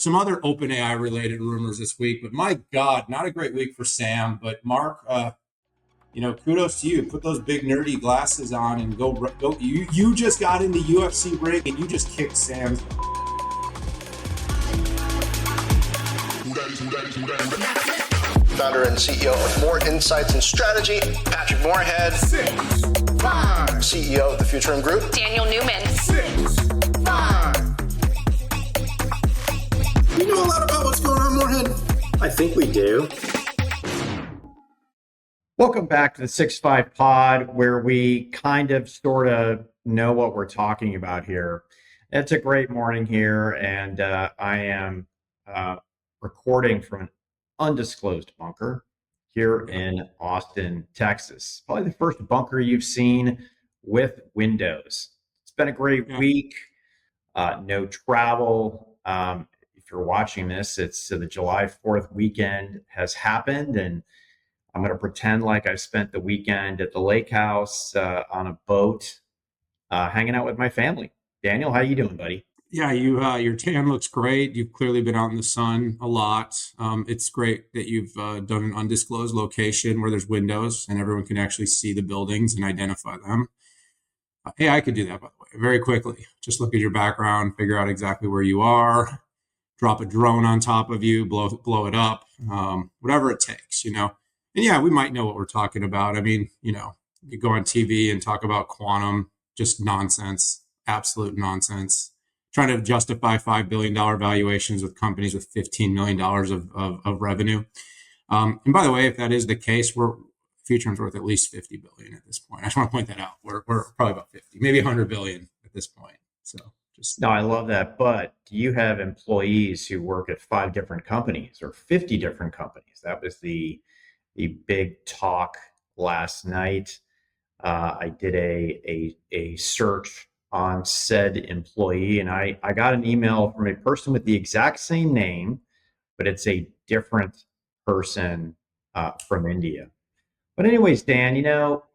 some other OpenAI related rumors this week, but my God, not a great week for Sam. But Mark, kudos to you. Put those big nerdy glasses on and go. You just got in the UFC ring and you just kicked Sam's. Founder and CEO of More Insights and Strategy, Patrick Moorhead. 6, 5. CEO of the Futurum Group, Daniel Newman. 6, 5. You know a lot about what's going on, Moorhead? I think we do. Welcome back to the 6-5 Pod, where we kind of sort of know what we're talking about here. It's a great morning here, and I am recording from an undisclosed bunker here in Austin, Texas. Probably the first bunker you've seen with windows. It's been a great week. No travel. If you're watching this, it's the July 4th weekend has happened, and I'm going to pretend like I spent the weekend at the lake house on a boat, hanging out with my family. Daniel, how you doing, buddy? Yeah, your tan looks great. You've clearly been out in the sun a lot. It's great that you've done an undisclosed location where there's windows and everyone can actually see the buildings and identify them. Hey, I could do that, by the way, very quickly. Just look at your background, figure out exactly where you are, drop a drone on top of you, blow it up, whatever it takes, And yeah, we might know what we're talking about. I mean, you go on TV and talk about quantum, just nonsense, absolute nonsense. Trying to justify $5 billion valuations with companies with $15 million of revenue. And by the way, if that is the case, Futurum's worth at least $50 billion at this point. I just want to point that out. We're probably about 50, maybe $100 billion at this point. So just. No, I love that. But do you have employees who work at 5 different companies or 50 different companies? That was the big talk last night. I did a search on said employee, and I got an email from a person with the exact same name, but it's a different person from India. But anyways, Dan,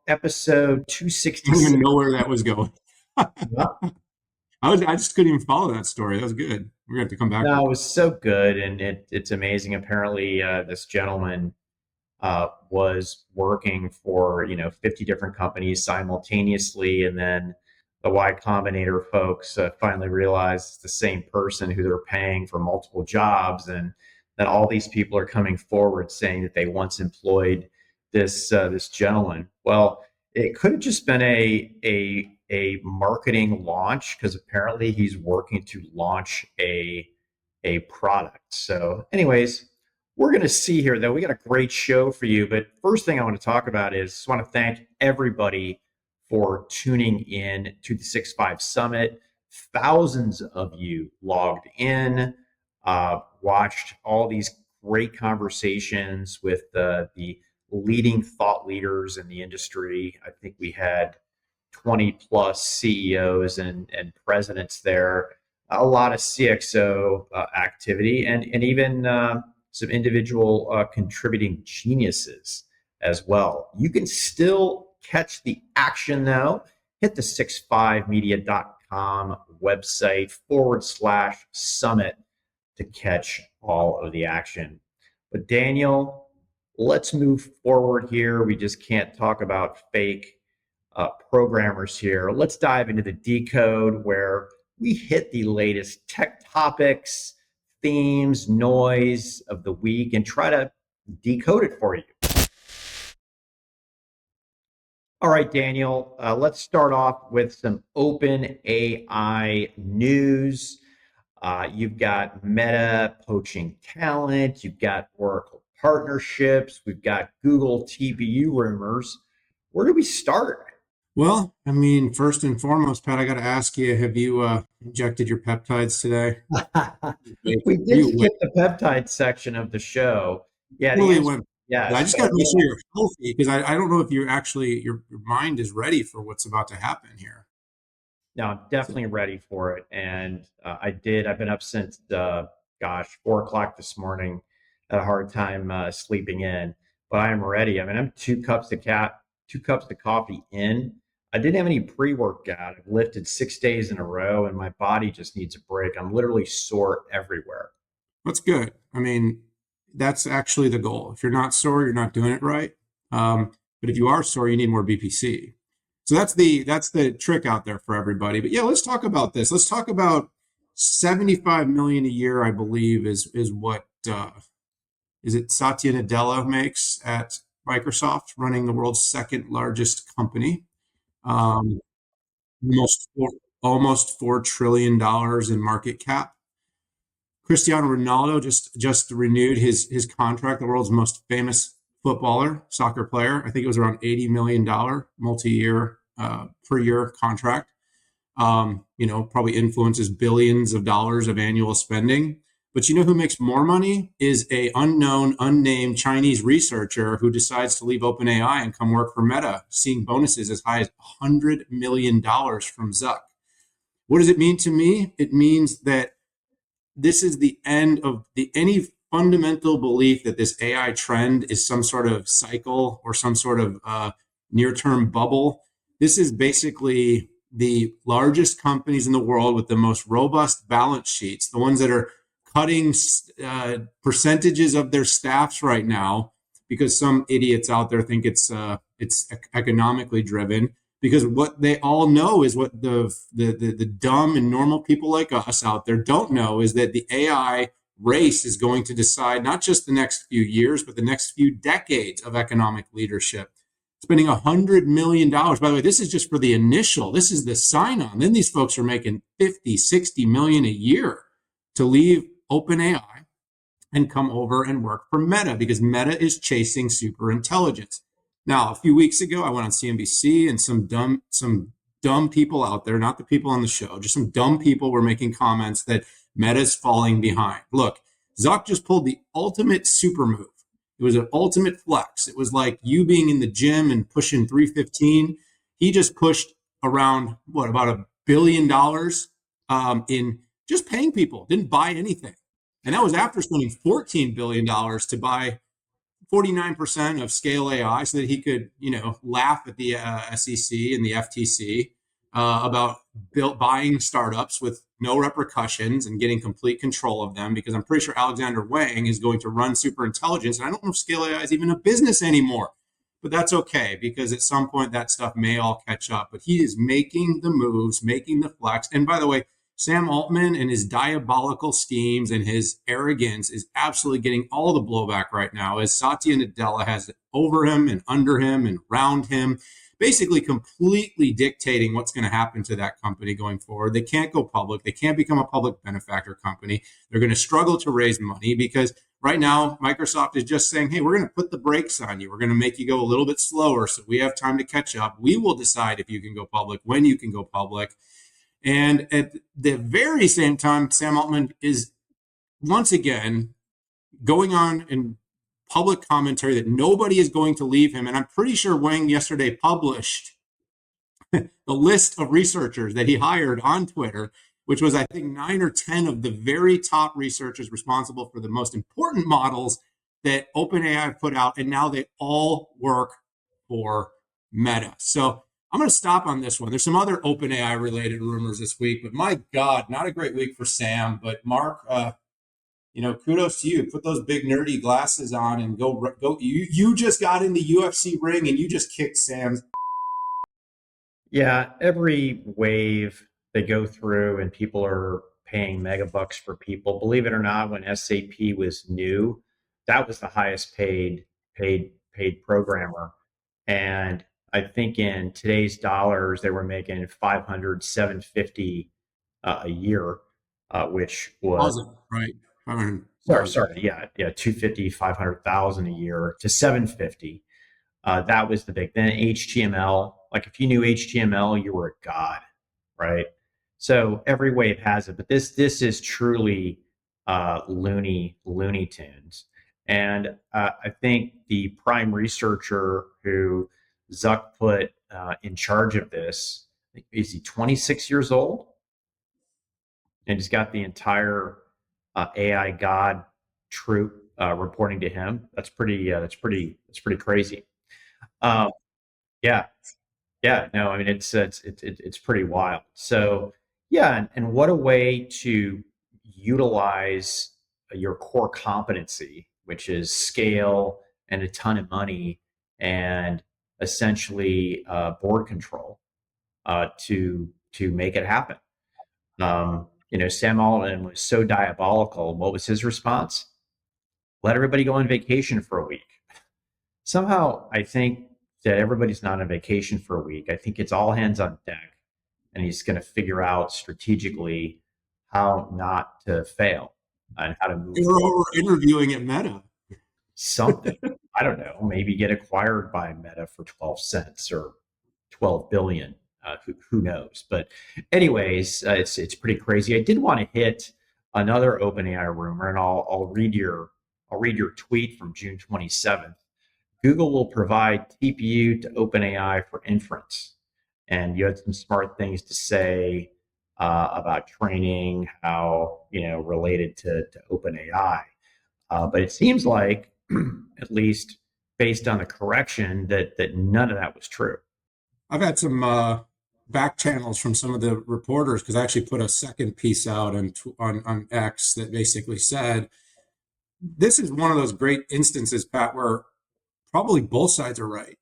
episode 266. I don't even know where that was going. I just couldn't even follow that story. That was good. We're going to have to come back. No, it was so good, and it's amazing. Apparently, this gentleman was working for 50 different companies simultaneously, and then the Y Combinator folks finally realized it's the same person who they're paying for multiple jobs, and then all these people are coming forward saying that they once employed this gentleman. Well, it could have just been a marketing launch, because apparently he's working to launch a product. So, anyways, we're going to see here, though. We got a great show for you, but first thing I want to talk about is I want to thank everybody for tuning in to the 6-5 Summit. Thousands of you logged in, watched all these great conversations with the leading thought leaders in the industry. I think we had 20 plus CEOs and presidents there, a lot of CXO activity, and even some individual contributing geniuses as well. You can still catch the action though. Hit the 65media.com website /summit to catch all of the action. But Daniel, let's move forward here. We just can't talk about fake programmers here. Let's dive into the Decode, where we hit the latest tech topics, themes, noise of the week, and try to decode it for you. All right, Daniel, let's start off with some OpenAI news. You've got Meta poaching talent. You've got Oracle partnerships. We've got Google TPU rumors. Where do we start? Well, I mean, first and foremost, Pat, I got to ask you, have you injected your peptides today? We did skip the peptide section of the show. Yeah, yeah. I just got to make sure you're healthy, because I don't know if you're actually, your mind is ready for what's about to happen here. No, I'm definitely ready for it. And I've been up since, 4 o'clock this morning. Had a hard time sleeping in, but I am ready. I mean, I'm 2 cups of coffee in. I didn't have any pre-workout. I've lifted 6 days in a row, and my body just needs a break. I'm literally sore everywhere. That's good. I mean, that's actually the goal. If you're not sore, you're not doing it right. But if you are sore, you need more BPC. So that's the trick out there for everybody. But yeah, let's talk about this. Let's talk about 75 million a year, I believe, is what is it Satya Nadella makes at Microsoft, running the world's second largest company. Um, almost almost $4 trillion in market cap. Cristiano Ronaldo just renewed his contract, the world's most famous footballer, soccer player. I think it was around $80 million multi-year per year contract. Probably influences billions of dollars of annual spending. But you know who makes more money is a unknown, unnamed Chinese researcher who decides to leave OpenAI and come work for Meta, seeing bonuses as high as $100 million from Zuck. What does it mean to me? It means that this is the end of any fundamental belief that this AI trend is some sort of cycle or some sort of near-term bubble. This is basically the largest companies in the world with the most robust balance sheets, the ones that are cutting percentages of their staffs right now because some idiots out there think it's economically driven. Because what they all know is what the dumb and normal people like us out there don't know is that the AI race is going to decide not just the next few years, but the next few decades of economic leadership. Spending $100 million. By the way, this is just for the initial. This is the sign on. Then these folks are making 50, 60 million a year to leave OpenAI and come over and work for Meta because Meta is chasing super intelligence. Now, a few weeks ago, I went on CNBC and some dumb people out there, not the people on the show, just some dumb people were making comments that Meta's falling behind. Look, Zuck just pulled the ultimate super move. It was an ultimate flex. It was like you being in the gym and pushing 315. He just pushed around, about $1 billion in just paying people, didn't buy anything. And that was after spending $14 billion to buy 49% of Scale AI so that he could, laugh at the SEC and the FTC about buying startups with no repercussions and getting complete control of them. Because I'm pretty sure Alexander Wang is going to run superintelligence. And I don't know if Scale AI is even a business anymore. But that's okay, because at some point that stuff may all catch up. But he is making the moves, making the flex. And by the way, Sam Altman and his diabolical schemes and his arrogance is absolutely getting all the blowback right now as Satya Nadella has it over him and under him and around him, basically completely dictating what's going to happen to that company going forward. They can't go public. They can't become a public benefactor company. They're going to struggle to raise money because right now Microsoft is just saying, hey, we're going to put the brakes on you. We're going to make you go a little bit slower so we have time to catch up. We will decide if you can go public, when you can go public. And at the very same time, Sam Altman is once again going on in public commentary that nobody is going to leave him. And I'm pretty sure Wang yesterday published the list of researchers that he hired on Twitter, which was, I think, 9 or 10 of the very top researchers responsible for the most important models that OpenAI put out. And now they all work for Meta. So I'm going to stop on this one. There's some other OpenAI related rumors this week, but my God, not a great week for Sam. But Mark, kudos to you. Put those big nerdy glasses on and go. You just got in the UFC ring and you just kicked Sam's. Yeah, every wave they go through and people are paying mega bucks for people. Believe it or not, when SAP was new, that was the highest paid programmer. And I think in today's dollars, they were making 500, 750 a year, which was right. sorry, yeah, 250, 500,000 a year to 750. That was the big. Then HTML, like if you knew HTML, you were a god, right? So every wave has it, but this is truly Looney Tunes. And I think the prime researcher who Zuck put in charge of this, is he 26 years old? And he's got the entire AI god troop reporting to him. That's pretty crazy. Yeah, no, I mean it's pretty wild. So yeah, and what a way to utilize your core competency, which is scale and a ton of money and essentially board control to make it happen. Sam Altman was so diabolical. What was his response? Let everybody go on vacation for a week. Somehow, I think that everybody's not on vacation for a week. I think it's all hands on deck, and he's going to figure out strategically how not to fail and how to move. You're over interviewing at Meta. Something. I don't know. Maybe get acquired by Meta for 12 cents or 12 billion. Who knows? But anyways, it's pretty crazy. I did want to hit another OpenAI rumor, and I'll read your tweet from June 27th. Google will provide TPU to OpenAI for inference, and you had some smart things to say about training, how related to OpenAI. But it seems like, at least based on the correction, that none of that was true. I've had some back channels from some of the reporters, because I actually put a second piece out on X that basically said, this is one of those great instances, Pat, where probably both sides are right.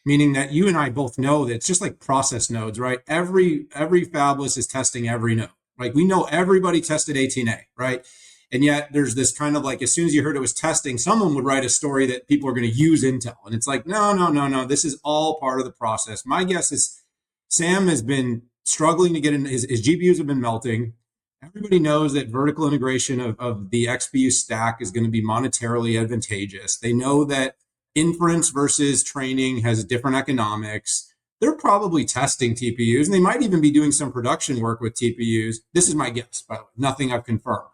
Meaning that you and I both know that it's just like process nodes, right? Every fabless is testing every node. Like, we know everybody tested 18A, right? And yet there's this kind of like, as soon as you heard it was testing, someone would write a story that people are going to use Intel. And it's like, no. This is all part of the process. My guess is Sam has been struggling to get in. His GPUs have been melting. Everybody knows that vertical integration of the XPU stack is going to be monetarily advantageous. They know that inference versus training has different economics. They're probably testing TPUs, and they might even be doing some production work with TPUs. This is my guess, by the way, nothing I've confirmed.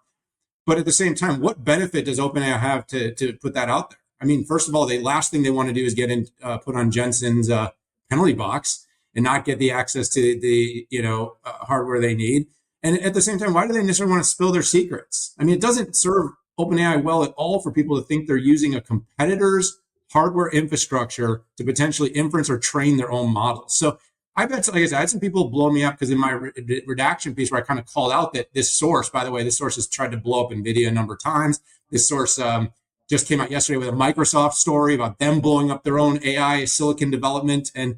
But at the same time, what benefit does OpenAI have to put that out there? I mean, first of all, the last thing they want to do is get in, put on Jensen's penalty box and not get the access to the hardware they need. And at the same time, why do they necessarily want to spill their secrets? I mean, it doesn't serve OpenAI well at all for people to think they're using a competitor's hardware infrastructure to potentially inference or train their own models. So I bet, like I said, I had some people blow me up because in my redaction piece where I kind of called out that this source, by the way, this source has tried to blow up NVIDIA a number of times. This source just came out yesterday with a Microsoft story about them blowing up their own AI silicon development. And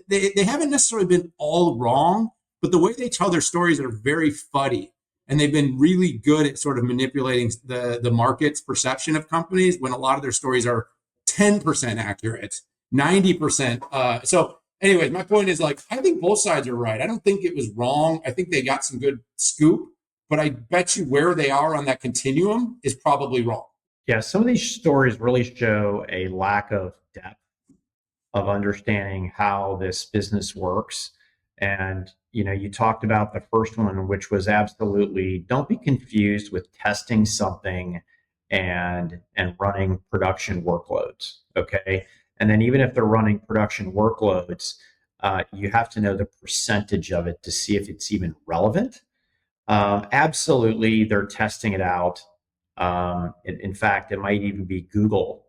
they haven't necessarily been all wrong, but the way they tell their stories are very fuddy. And they've been really good at sort of manipulating the market's perception of companies when a lot of their stories are 10% accurate, 90%. So anyways, my point is, like, I think both sides are right. I don't think it was wrong. I think they got some good scoop, but I bet you where they are on that continuum is probably wrong. Yeah, some of these stories really show a lack of depth of understanding how this business works. And, you talked about the first one, which was absolutely, don't be confused with testing something and running production workloads. Okay. And then even if they're running production workloads, you have to know the percentage of it to see if it's even relevant. Absolutely, they're testing it out. In fact, it might even be Google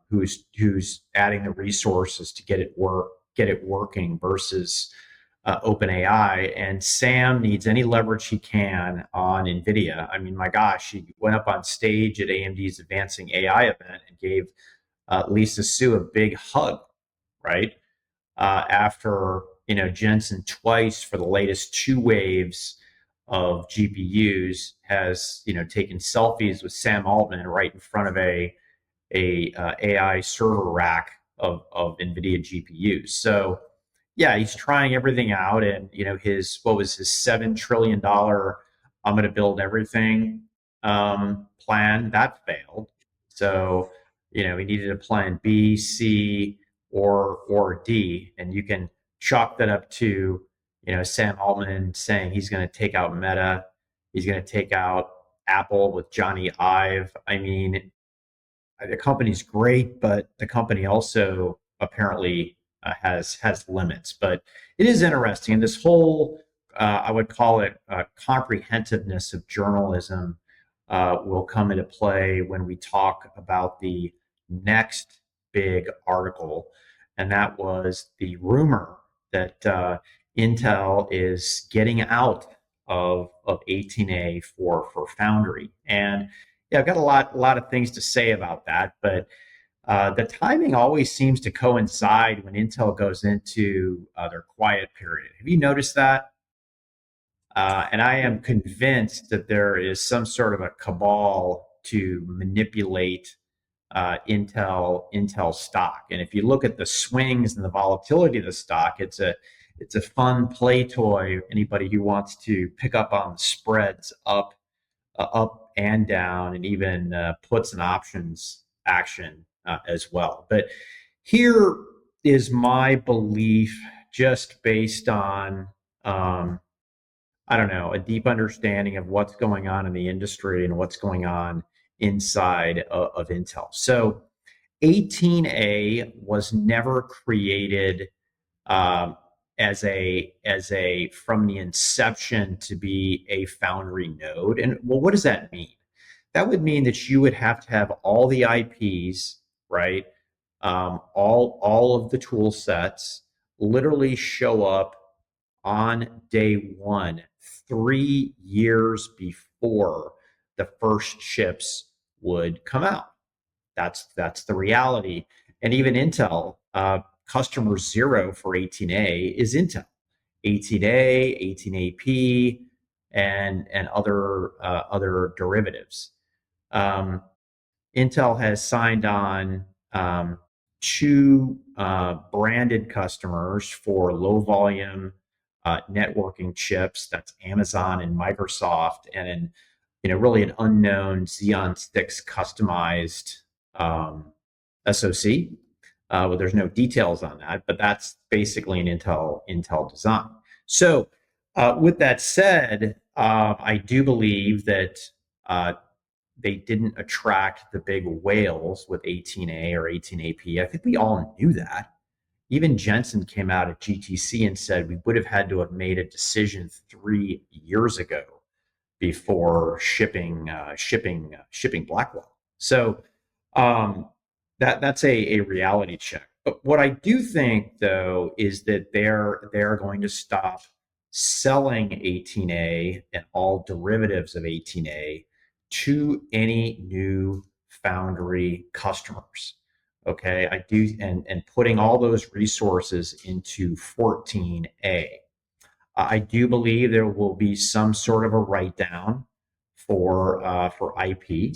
who's adding the resources to get it working versus OpenAI. And Sam needs any leverage he can on NVIDIA. I mean, my gosh, he went up on stage at AMD's Advancing AI event and gave Lisa Su a big hug, right? After, Jensen twice for the latest 2 waves of GPUs has, taken selfies with Sam Altman right in front of a AI server rack of NVIDIA GPUs. So yeah, he's trying everything out, and his $7 trillion I'm going to build everything plan that failed. So he needed a plan B, C, or D, and you can chalk that up to Sam Altman saying he's going to take out Meta, he's going to take out Apple with Johnny Ive. I mean, the company's great, but the company also apparently has limits. But it is interesting, and this whole I would call it comprehensiveness of journalism will come into play when we talk about the next big article, and that was the rumor that Intel is getting out of 18A for Foundry. And yeah, I've got a lot of things to say about that, but the timing always seems to coincide when Intel goes into their quiet period. Have you noticed that? And I am convinced that there is some sort of a cabal to manipulate Intel stock. And if you look at the swings and the volatility of the stock, it's a fun play toy. Anybody who wants to pick up on the spreads up and down, and even puts and options action as well. But here is my belief, just based on I don't know, a deep understanding of what's going on in the industry and what's going on inside of Intel. So 18A was never created as a from the inception to be a foundry node. And well, what does that mean? That would mean that you would have to have all the IPs, right? All of the tool sets literally show up on day one, 3 years before the first chips would come out. That's the reality. And even Intel, customer zero for 18A is Intel, 18A, 18AP, and other derivatives. Intel has signed on 2 branded customers for low volume networking chips. That's Amazon and Microsoft, and really an unknown Xeon 6 customized SoC. Well, there's no details on that, but that's basically an Intel design. So with that said, I do believe that they didn't attract the big whales with 18A or 18AP. I think we all knew that. Even Jensen came out at GTC and said we would have had to have made a decision 3 years ago before shipping Blackwell. So that's a reality check. But what I do think, though, is that they're going to stop selling 18A and all derivatives of 18A to any new foundry customers. Okay, I do, and putting all those resources into 14A. I do believe there will be some sort of a write down for IP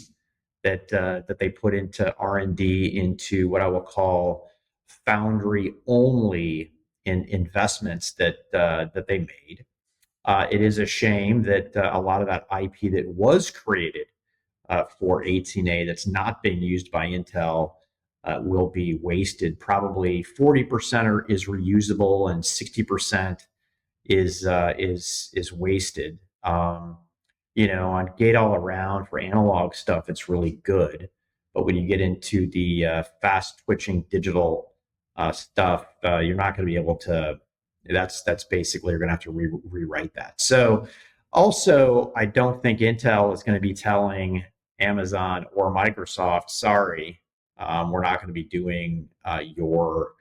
that they put into R&D, into what I will call foundry only in investments that they made. It is a shame that a lot of that IP that was created for 18A that's not being used by Intel will be wasted. Probably 40% is reusable and 60% is wasted. On gate all around for analog stuff, it's really good, but when you get into the fast twitching digital stuff, you're not going to be able to. That's basically, you're going to have to rewrite that. So also, I don't think Intel is going to be telling Amazon or Microsoft, sorry, we're not going to be doing your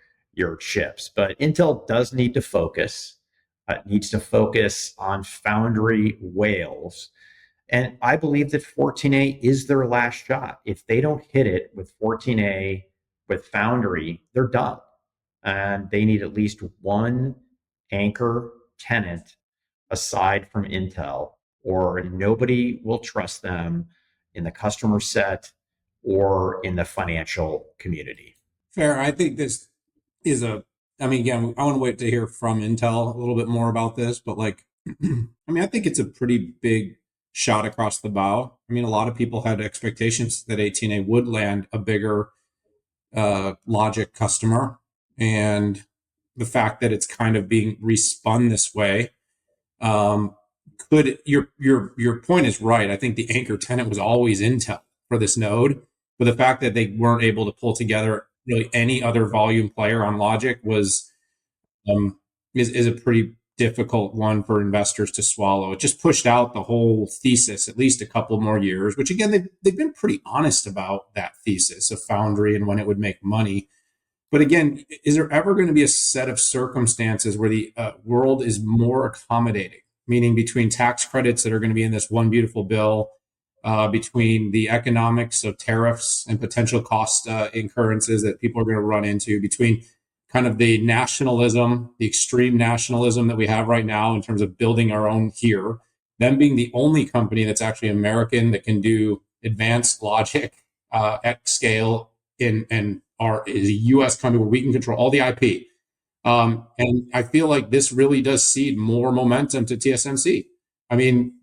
chips. But Intel does need to focus. Needs to focus on foundry whales. And I believe that 14A is their last shot. If they don't hit it with 14A, with foundry, they're done. And they need at least one anchor tenant aside from Intel, or nobody will trust them in the customer set or in the financial community. Fair. I think this is again, I want to wait to hear from Intel a little bit more about this, but I think it's a pretty big shot across the bow. A lot of people had expectations that 18A would land a bigger logic customer, and the fact that it's kind of being respun this way, your point is right. I think the anchor tenant was always Intel for this node, but the fact that they weren't able to pull together really any other volume player on logic was is a pretty difficult one for investors to swallow. It just pushed out the whole thesis at least a couple more years, which again, they've been pretty honest about that thesis of foundry and when it would make money. But again, is there ever going to be a set of circumstances where the world is more accommodating, meaning between tax credits that are going to be in this one beautiful bill, between the economics of tariffs and potential cost incurrences that people are going to run into, between kind of the nationalism, the extreme nationalism that we have right now in terms of building our own here, them being the only company that's actually American that can do advanced logic at scale and is a U.S. company where we can control all the IP. And I feel like this really does seed more momentum to TSMC. I mean,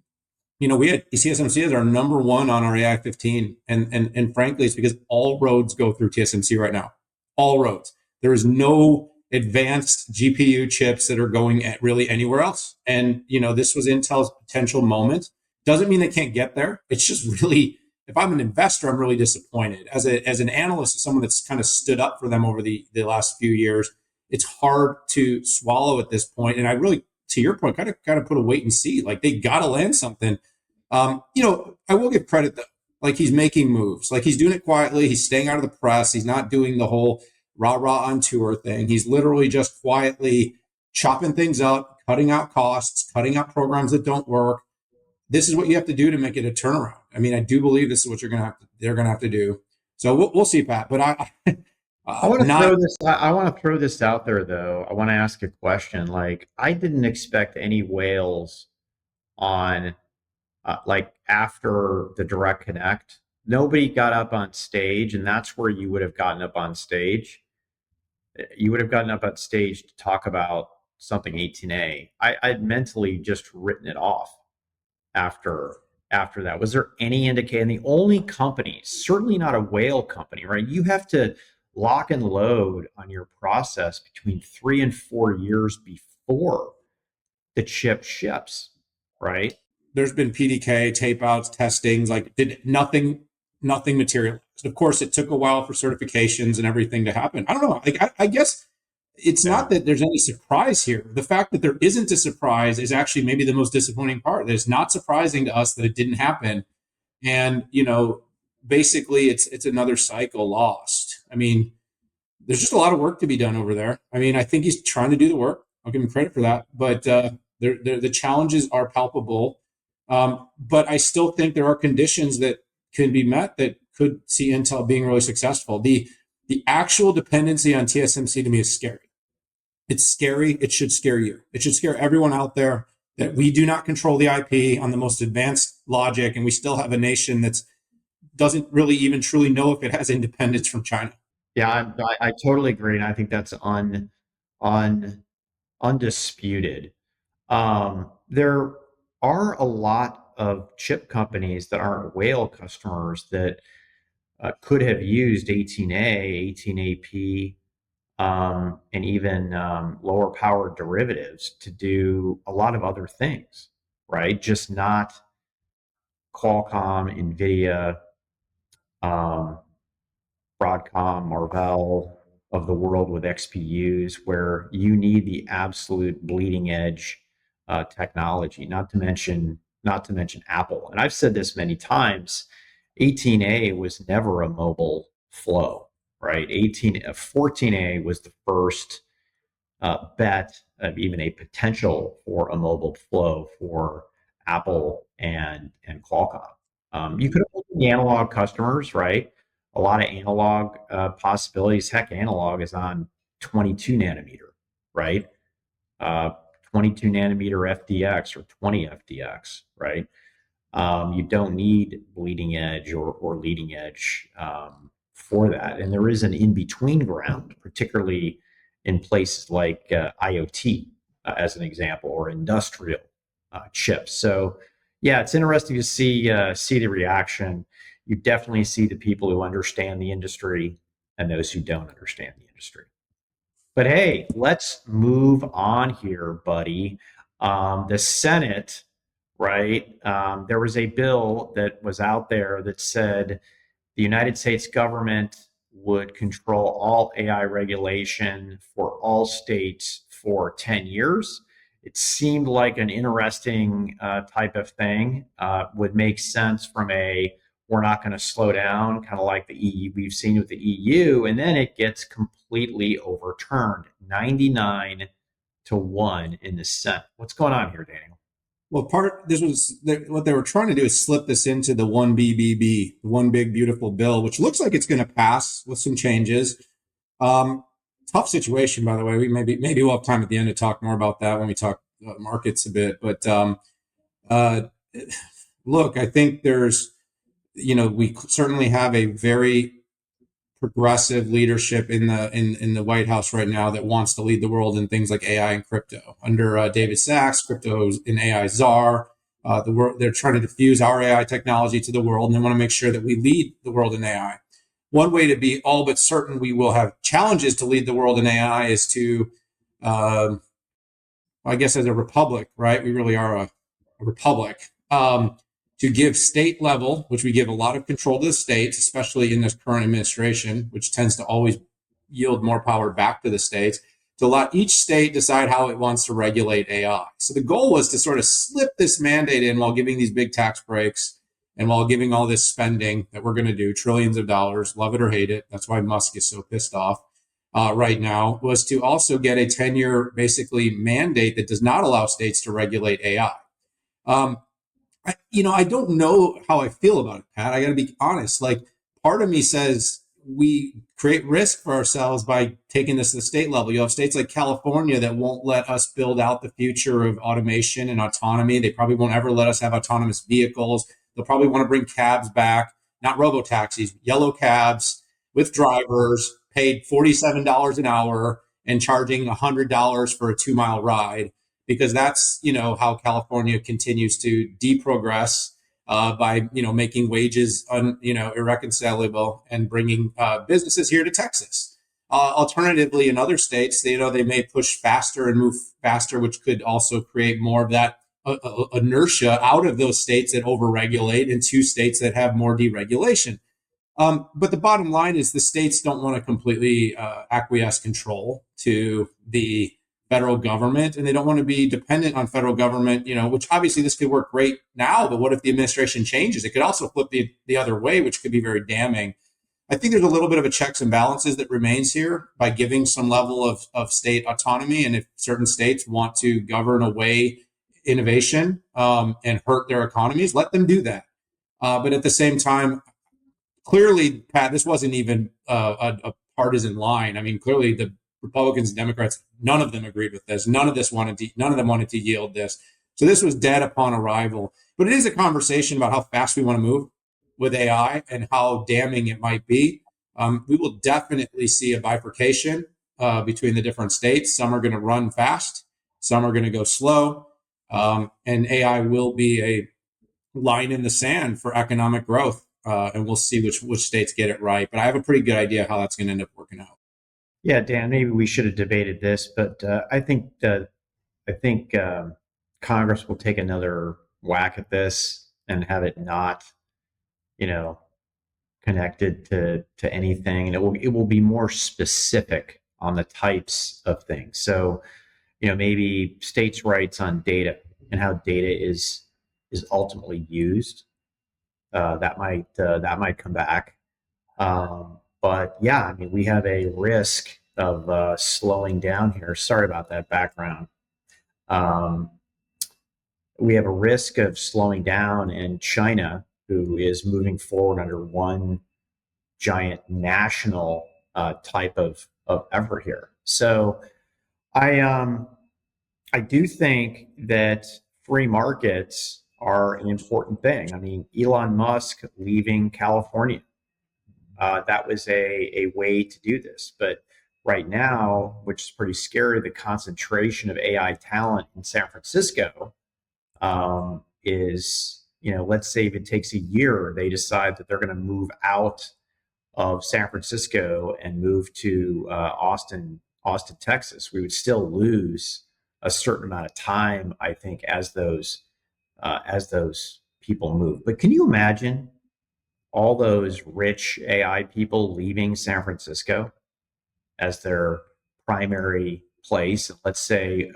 we had TSMC as our number one on our AI 15. And frankly, it's because all roads go through TSMC right now. All roads. There is no advanced GPU chips that are going at really anywhere else. And, this was Intel's potential moment. Doesn't mean they can't get there. It's just really, if I'm an investor, I'm really disappointed. As an analyst, as someone that's kind of stood up for them over the last few years, it's hard to swallow at this point. And I really, to your point, kind of put a wait and see. Like, they got to land something. I will give credit though. Like, he's making moves. Like, he's doing it quietly. He's staying out of the press. He's not doing the whole rah on tour thing. He's literally just quietly chopping things up, cutting out costs, cutting out programs that don't work. This is what you have to do to make it a turnaround. I mean, I do believe this is what they're going to have to do. So we'll see, Pat. But I want to throw this. I want to throw this out there, though. I want to ask a question. Like, I didn't expect any whales on, like, after the Direct Connect. Nobody got up on stage, and that's where you would have gotten up on stage. You would have gotten up on stage to talk about something 18A. I'd mentally just written it off after that. Was there any indication? The only company, certainly not a whale company, right? You have to lock and load on your process between 3 and 4 years before the chip ships, right? There's been PDK tape outs, testings, like did nothing materialized. Of course, it took a while for certifications and everything to happen. I don't know. Like, I guess it's not that there's any surprise here. The fact that there isn't a surprise is actually maybe the most disappointing part. That it's not surprising to us that it didn't happen. And, basically it's another cycle lost. I mean, there's just a lot of work to be done over there. I mean, I think he's trying to do the work. I'll give him credit for that. But the challenges are palpable. But I still think there are conditions that can be met that could see Intel being really successful. The actual dependency on TSMC to me is scary. It's scary. It should scare you. It should scare everyone out there that we do not control the IP on the most advanced logic, and we still have a nation that doesn't really even truly know if it has independence from China. Yeah, I totally agree, and I think that's undisputed. There are a lot of chip companies that aren't whale customers that could have used 18A, 18AP, and even lower power derivatives to do a lot of other things, right? Just not Qualcomm, NVIDIA, Broadcom, Marvell of the world with XPUs, where you need the absolute bleeding edge technology. Not to mention Apple. And I've said this many times. 18A was never a mobile flow, right? 14A was the first bet of even a potential for a mobile flow for Apple and Qualcomm. You could have looked at the analog customers, right? A lot of analog possibilities. Heck, analog is on 22 nanometer, right? 22 nanometer FDX or 20 FDX, right? You don't need bleeding edge or leading edge for that. And there is an in-between ground, particularly in places like IoT, as an example, or industrial chips. So, yeah, it's interesting to see the reaction. You definitely see the people who understand the industry and those who don't understand the industry. But hey, let's move on here, buddy. The Senate, right? There was a bill that was out there that said the United States government would control all AI regulation for all states for 10 years. It seemed like an interesting type of thing. Would make sense from we're not going to slow down, kind of like the EU we've seen with the EU, and then it gets completely overturned, 99-1 in the Senate. What's going on here, Daniel? Well, what they were trying to do is slip this into the one BBB, the one big beautiful bill, which looks like it's going to pass with some changes. Um, Tough situation, by the way. We maybe we'll have time at the end to talk more about that when we talk markets a bit. But uh, look, I think we certainly have a very progressive leadership in the White House right now that wants to lead the world in things like AI and crypto. Under David Sachs, crypto is an AI czar. They're trying to diffuse our AI technology to the world, and they want to make sure that we lead the world in AI. One way to be all but certain we will have challenges to lead the world in AI is to, I guess, as a republic, right? We really are a republic. To give state level, which we give a lot of control to the states, especially in this current administration, which tends to always yield more power back to the states, to let each state decide how it wants to regulate AI. So the goal was to sort of slip this mandate in while giving these big tax breaks and while giving all this spending that we're going to do, trillions of dollars, love it or hate it. That's why Musk is so pissed off right now, was to also get a 10-year basically mandate that does not allow states to regulate AI. I don't know how I feel about it, Pat. I got to be honest. Like, part of me says we create risk for ourselves by taking this to the state level. You have states like California that won't let us build out the future of automation and autonomy. They probably won't ever let us have autonomous vehicles. They'll probably want to bring cabs back, not robotaxis, yellow cabs with drivers paid $47 an hour and charging $100 for a 2-mile ride, because that's how California continues to deprogress by making wages irreconcilable and bringing businesses here to Texas. Alternatively, in other states, they may push faster and move faster, which could also create more of that inertia out of those states that overregulate into states that have more deregulation. But the bottom line is the states don't want to completely acquiesce control to the federal government, and they don't want to be dependent on federal government, which obviously this could work great now, but what if the administration changes? It could also flip the other way, which could be very damning. I think there's a little bit of a checks and balances that remains here by giving some level of state autonomy. And if certain states want to govern away innovation and hurt their economies, let them do that. But at the same time, clearly, Pat, this wasn't even a partisan line. I mean, clearly the Republicans and Democrats, none of them agreed with this. None of them wanted to yield this. So this was dead upon arrival. But it is a conversation about how fast we want to move with AI and how damning it might be. We will definitely see a bifurcation between the different states. Some are going to run fast. Some are going to go slow. And AI will be a line in the sand for economic growth. And we'll see which states get it right. But I have a pretty good idea how that's going to end up working out. Yeah, Dan, maybe we should have debated this, but I think Congress will take another whack at this and have it not, connected to anything, and it will be more specific on the types of things. So, maybe states' rights on data and how data is ultimately used. That might come back. But yeah, I mean, we have a risk of slowing down here. Sorry about that background. We have a risk of slowing down, and China, who is moving forward under one giant national type of effort here. So I do think that free markets are an important thing. I mean, Elon Musk leaving California, that was a way to do this. But right now, which is pretty scary, the concentration of AI talent in San Francisco is, let's say if it takes a year, they decide that they're going to move out of San Francisco and move to Austin, Texas. We would still lose a certain amount of time, I think, as those people move. But can you imagine all those rich AI people leaving San Francisco as their primary place? Let's say,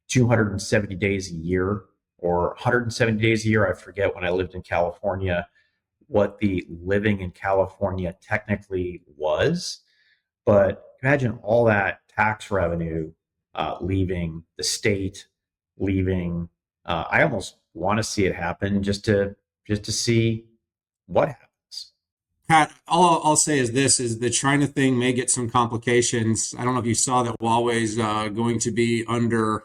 270 days a year or 170 days a year? I forget, when I lived in California, what the living in California technically was. But imagine all that tax revenue leaving the state, leaving I almost want to see it happen just to see what happens. Pat, all I'll say is this: is the China thing may get some complications. I don't know if you saw that Huawei's going to be under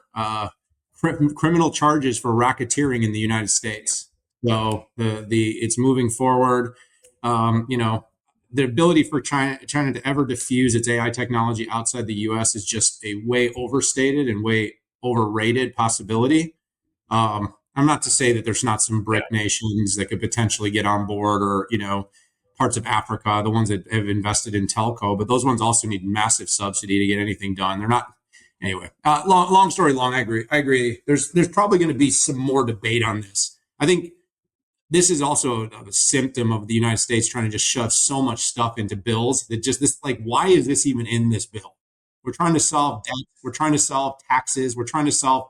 criminal charges for racketeering in the United States. So the it's moving forward. You know, the ability for China to ever diffuse its AI technology outside the U.S. is just a way overstated and way overrated possibility. I'm not to say that there's not some BRIC nations that could potentially get on board, or parts of Africa, the ones that have invested in telco, but those ones also need massive subsidy to get anything done. They're not anyway. Long story long. I agree. There's probably going to be some more debate on this. I think this is also a symptom of the United States trying to just shove so much stuff into bills that just this, like, why is this even in this bill? We're trying to solve debt. We're trying to solve taxes. We're trying to solve,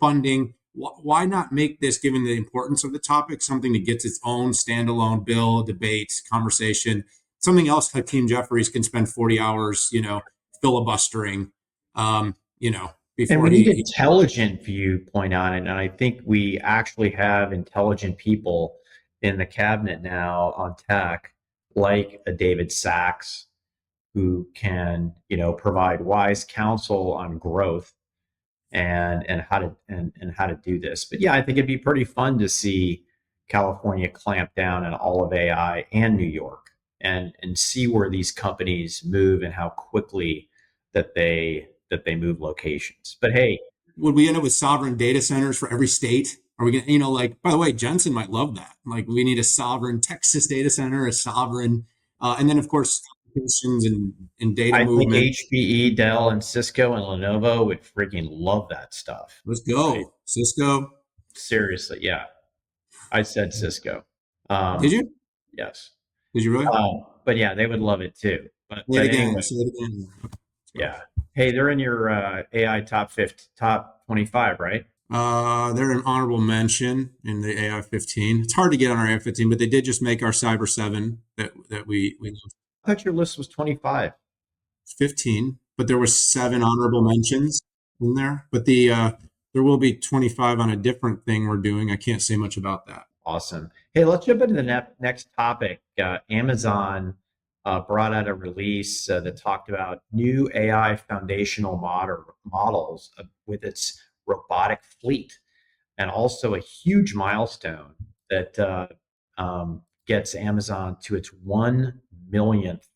funding. Why not make this, given the importance of the topic, something that gets its own standalone bill, debate, conversation, something else Hakeem Jeffries can spend 40 hours, filibustering, And before we need he intelligent viewpoint on it. And I think we actually have intelligent people in the cabinet now on tech, like a David Sachs, who can, provide wise counsel on growth and how to do this. But yeah, I think it'd be pretty fun to see California clamp down on all of AI and New York and see where these companies move and how quickly that they move locations. But hey, would we end up with sovereign data centers for every state? Are we going to, like, by the way, Jensen might love that. Like, we need a sovereign Texas data center, a sovereign, and then of course, applications and data I think movement. HPE, Dell, and Cisco and Lenovo would freaking love that stuff. Let's go. Right? Cisco. Seriously, yeah. I said Cisco. Did you? Yes. Did you really? But yeah, they would love it too. Say it But again. anyway, Say it again. yeah. Hey, they're in your AI top 25, right? They're an honorable mention in the AI 15. It's hard to get on our AI 15, but they did just make our Cyber 7 that we love. I thought your list was 25. 15, but there were 7 honorable mentions in there. But there will be 25 on a different thing we're doing. I can't say much about that. Awesome. Hey, let's jump into the next topic. Amazon brought out a release that talked about new AI foundational models with its robotic fleet, and also a huge milestone that gets Amazon to its 1 millionth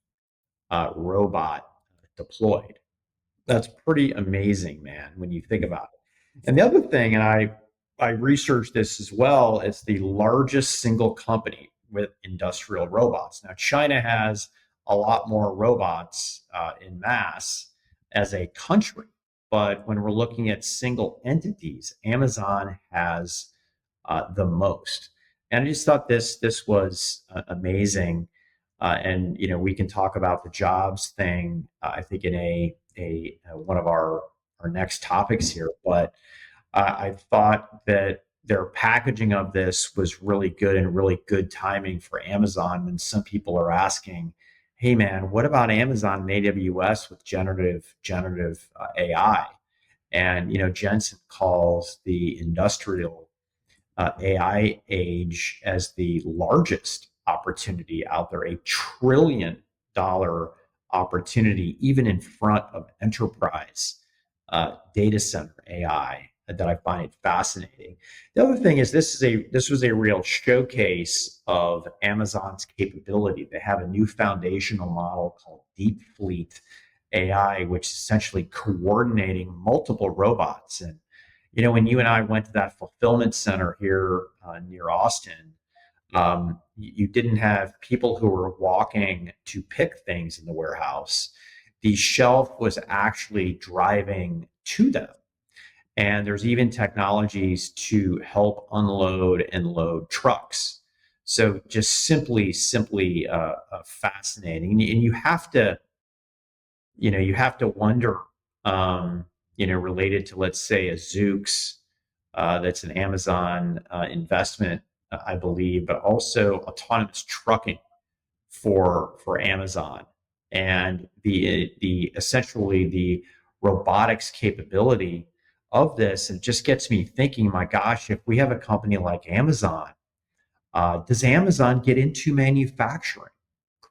robot deployed. That's pretty amazing, man, when you think about it. And the other thing, and I researched this as well, it's the largest single company with industrial robots. Now, China has a lot more robots in mass as a country, but when we're looking at single entities, Amazon has the most. And I just thought this was amazing. And we can talk about the jobs thing. I think in a one of our next topics here, but I thought that their packaging of this was really good and really good timing for Amazon when some people are asking, hey man, what about Amazon and AWS with generative AI? And Jensen calls the industrial AI age as the largest opportunity out there, $1 trillion opportunity, even in front of enterprise data center AI, that I find fascinating. The other thing is this was a real showcase of Amazon's capability. They have a new foundational model called Deep Fleet AI, which is essentially coordinating multiple robots. And when you and I went to that fulfillment center here near Austin, you didn't have people who were walking to pick things in the warehouse. The shelf was actually driving to them. And there's even technologies to help unload and load trucks. So just simply fascinating. And you have to, wonder, related to, let's say, a Zoox, that's an Amazon investment, I believe, but also autonomous trucking for Amazon, and the essentially the robotics capability of this, it just gets me thinking, my gosh, if we have a company like Amazon, does Amazon get into manufacturing,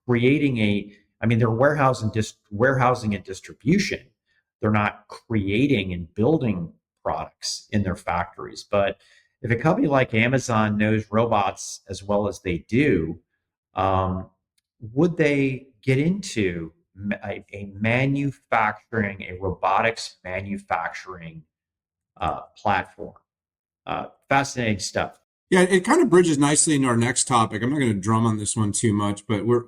creating I mean, they're warehousing and distribution. They're not creating and building products in their factories. But if a company like Amazon knows robots as well as they do, um, would they get into a robotics manufacturing platform? Fascinating stuff. Yeah, it kind of bridges nicely into our next topic. I'm not going to drum on this one too much, but we're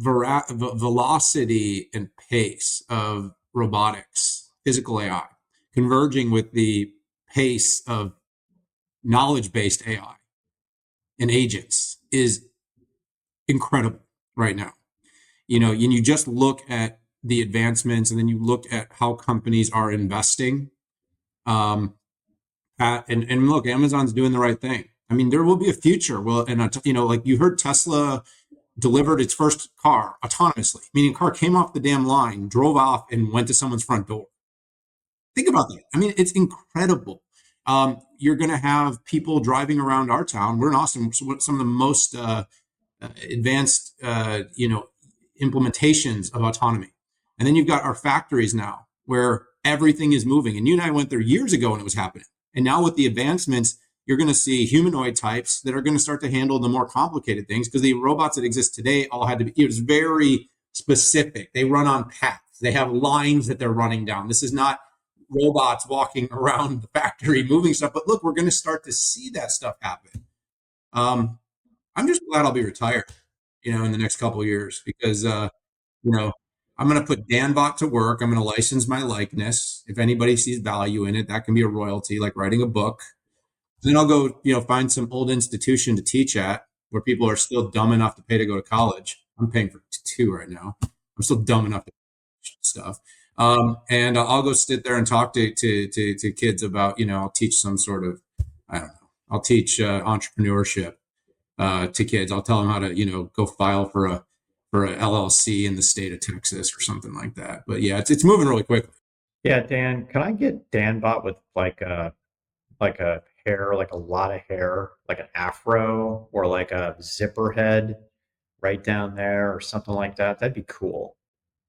velocity and pace of robotics, physical AI, converging with the pace of knowledge-based AI and agents is incredible right now. And you just look at the advancements, and then you look at how companies are investing. And look, Amazon's doing the right thing. I mean, there will be a future. Well, and like you heard, Tesla delivered its first car autonomously, meaning car came off the damn line, drove off, and went to someone's front door. Think about that. I mean, it's incredible. You're going to have people driving around our town. We're in Austin, some of the most advanced, implementations of autonomy. And then you've got our factories now, where everything is moving. And you and I went there years ago when it was happening. And now with the advancements, you're going to see humanoid types that are going to start to handle the more complicated things, because the robots that exist today all had to be, it was very specific. They run on paths. They have lines that they're running down. This is not robots walking around the factory moving stuff. But look, we're going to start to see that stuff happen. I'm just glad I'll be retired, in the next couple of years, because, I'm going to put Danbot to work. I'm going to license my likeness. If anybody sees value in it, that can be a royalty, like writing a book. Then I'll go, find some old institution to teach at, where people are still dumb enough to pay to go to college. I'm paying for 2 right now. I'm still dumb enough to stuff. And I'll go sit there and talk to kids about, I'll teach some sort of, I don't know, I'll teach entrepreneurship to kids. I'll tell them how to, go file for a LLC in the state of Texas or something like that. But yeah, it's moving really quickly. Yeah, Dan, can I get Danbot with like a hair, like a lot of hair, like an afro or like a zipper head right down there or something like that? That'd be cool.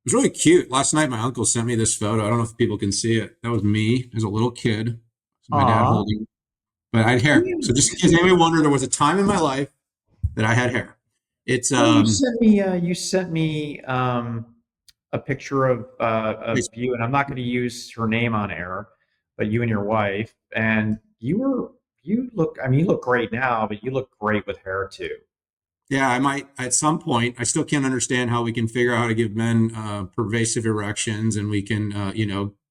It was really cute. Last night, my uncle sent me this photo. I don't know if people can see it. That was me as a little kid. My dad holding, but I had hair. So just in case anybody wondered, there was a time in my life that I had hair. It's you sent me a picture of you, and I'm not going to use her name on air, but you and your wife, and you look great now, but you look great with hair too. Yeah, I might at some point. I still can't understand how we can figure out how to give men pervasive erections, and we can,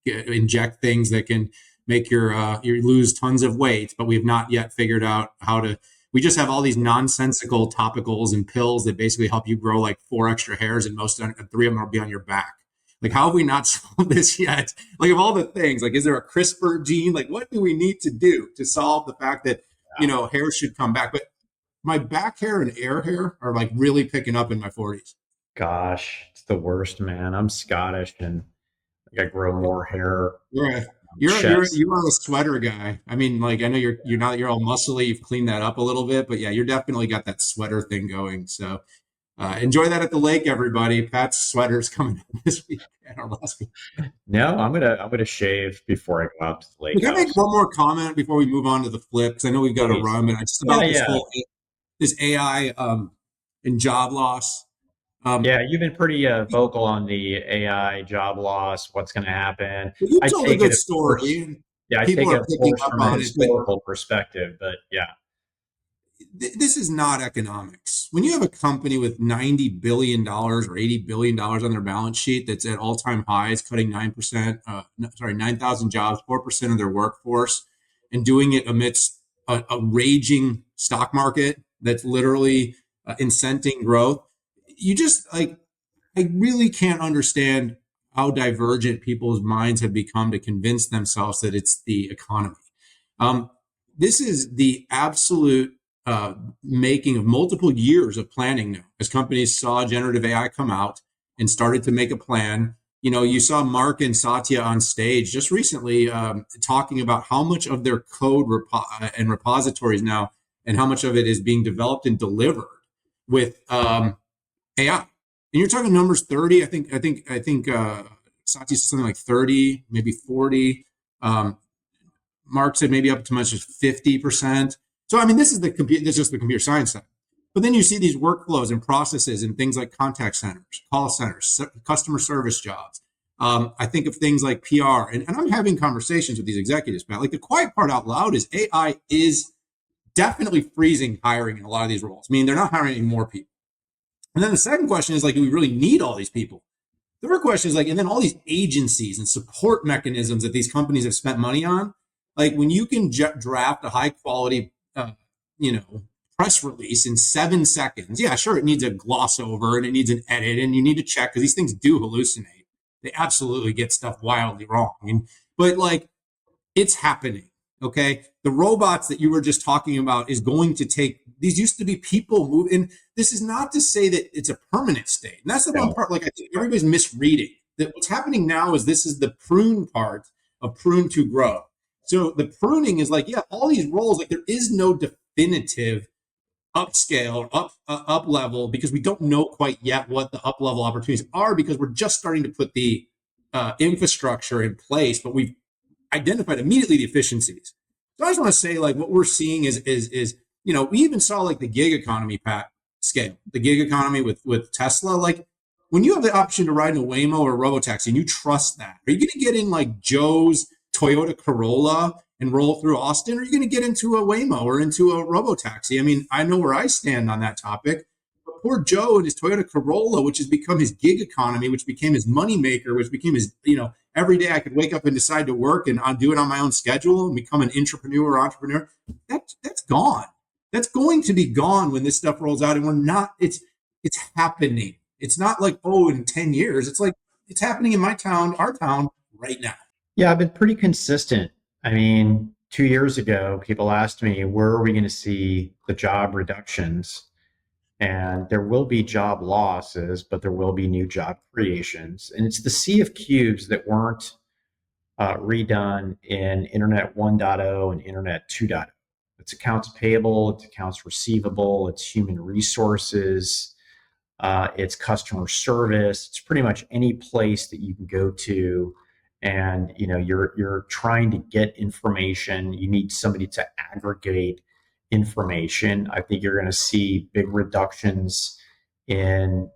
inject things that can make you lose tons of weight. But we've not yet figured out how to. We just have all these nonsensical topicals and pills that basically help you grow like 4 extra hairs, and 3 of them will be on your back. Like, how have we not solved this yet? Like, of all the things, like, is there a CRISPR gene? Like, what do we need to do to solve the fact that, hair should come back? But my back hair and air hair are like really picking up in my 40s. Gosh, it's the worst, man. I'm Scottish and I grow more hair. Yeah. You are a sweater guy. I mean, like, I know you're all muscly. You've cleaned that up a little bit, but yeah, you're definitely got that sweater thing going. So enjoy that at the lake, everybody. Pat's sweater's coming up this weekend or last week. No, I'm gonna shave before I go out to the lake. Can I make one more comment before we move on to the flip? Because I know we've got to run, but just about this AI and job loss. You've been pretty vocal on the AI job loss, what's going to happen. You told a good story. I take it from a historical perspective, but yeah. This is not economics. When you have a company with $90 billion or $80 billion on their balance sheet that's at all-time highs, cutting 9,000 jobs, 4% of their workforce, and doing it amidst a raging stock market that's literally incenting growth, you just I really can't understand how divergent people's minds have become to convince themselves that it's the economy. This is the absolute making of multiple years of planning now, as companies saw generative AI come out and started to make a plan You saw Mark and Satya on stage just recently talking about how much of their code and repositories now, and how much of it is being developed and delivered with AI. And you're talking numbers 30. I think Satya said something like 30, maybe 40. Mark said maybe up to much as 50%. So I mean, this is just the computer science side. But then you see these workflows and processes and things like contact centers, call centers, customer service jobs. I think of things like PR, and I'm having conversations with these executives, Pat. Like the quiet part out loud is AI is definitely freezing hiring in a lot of these roles. I mean, they're not hiring any more people. And then the second question is like, do we really need all these people? The third question is like, and then all these agencies and support mechanisms that these companies have spent money on, like when you can draft a high quality, press release in 7 seconds. Yeah, sure, it needs a gloss over and it needs an edit, and you need to check because these things do hallucinate. They absolutely get stuff wildly wrong. But like, it's happening. Okay, the robots that you were just talking about is going to take. These used to be people move, and this is not to say that it's a permanent state. And that's the one part. Like I think everybody's misreading that. What's happening now is this is the prune part of prune to grow. So the pruning is like, yeah, all these roles, like there is no definitive upscale, up level, because we don't know quite yet what the up level opportunities are, because we're just starting to put the infrastructure in place, but we've identified immediately the efficiencies. So I just want to say, like, what we're seeing is we even saw like the gig economy, Pat, scale, the gig economy with Tesla. Like when you have the option to ride in a Waymo or a robotaxi and you trust that, are you going to get in like Joe's Toyota Corolla and roll through Austin? Or are you going to get into a Waymo or into a robotaxi? I mean, I know where I stand on that topic. But poor Joe and his Toyota Corolla, which has become his gig economy, which became his moneymaker, which became his, every day I could wake up and decide to work and do it on my own schedule and become an entrepreneur. That's gone. That's going to be gone when this stuff rolls out. And we're not, it's happening. It's not like, in 10 years. It's like, it's happening in my town, our town right now. Yeah, I've been pretty consistent. I mean, 2 years ago, people asked me, where are we going to see the job reductions? And there will be job losses, but there will be new job creations. And it's the sea of cubes that weren't redone in Internet 1.0 and Internet 2.0. It's accounts payable, it's accounts receivable, it's human resources, it's customer service. It's pretty much any place that you can go to and you're trying to get information. You need somebody to aggregate information. I think you're going to see big reductions in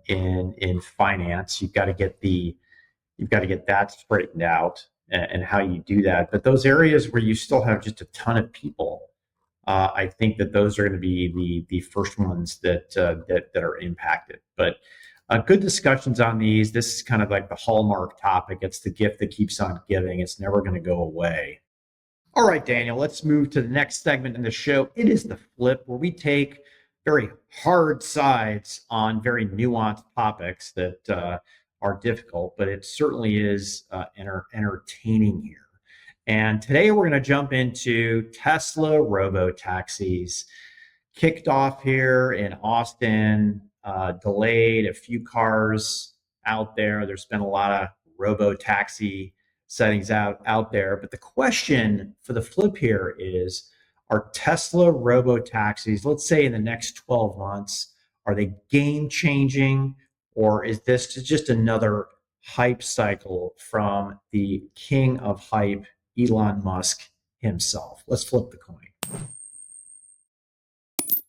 finance. You've got to get that straightened out and how you do that. But those areas where you still have just a ton of people, I think that those are going to be the first ones that are impacted. But good discussions on these. This is kind of like the hallmark topic. It's the gift that keeps on giving. It's never going to go away. All right, Daniel, let's move to the next segment in the show. It is the flip, where we take very hard sides on very nuanced topics that are difficult, but it certainly is entertaining here. And today we're going to jump into Tesla robotaxis. Kicked off here in Austin, delayed, a few cars out there. There's been a lot of robotaxi settings out there. But the question for the flip here is, are Tesla robotaxis, let's say in the next 12 months, are they game changing, or is this just another hype cycle from the king of hype, Elon Musk himself? Let's flip the coin.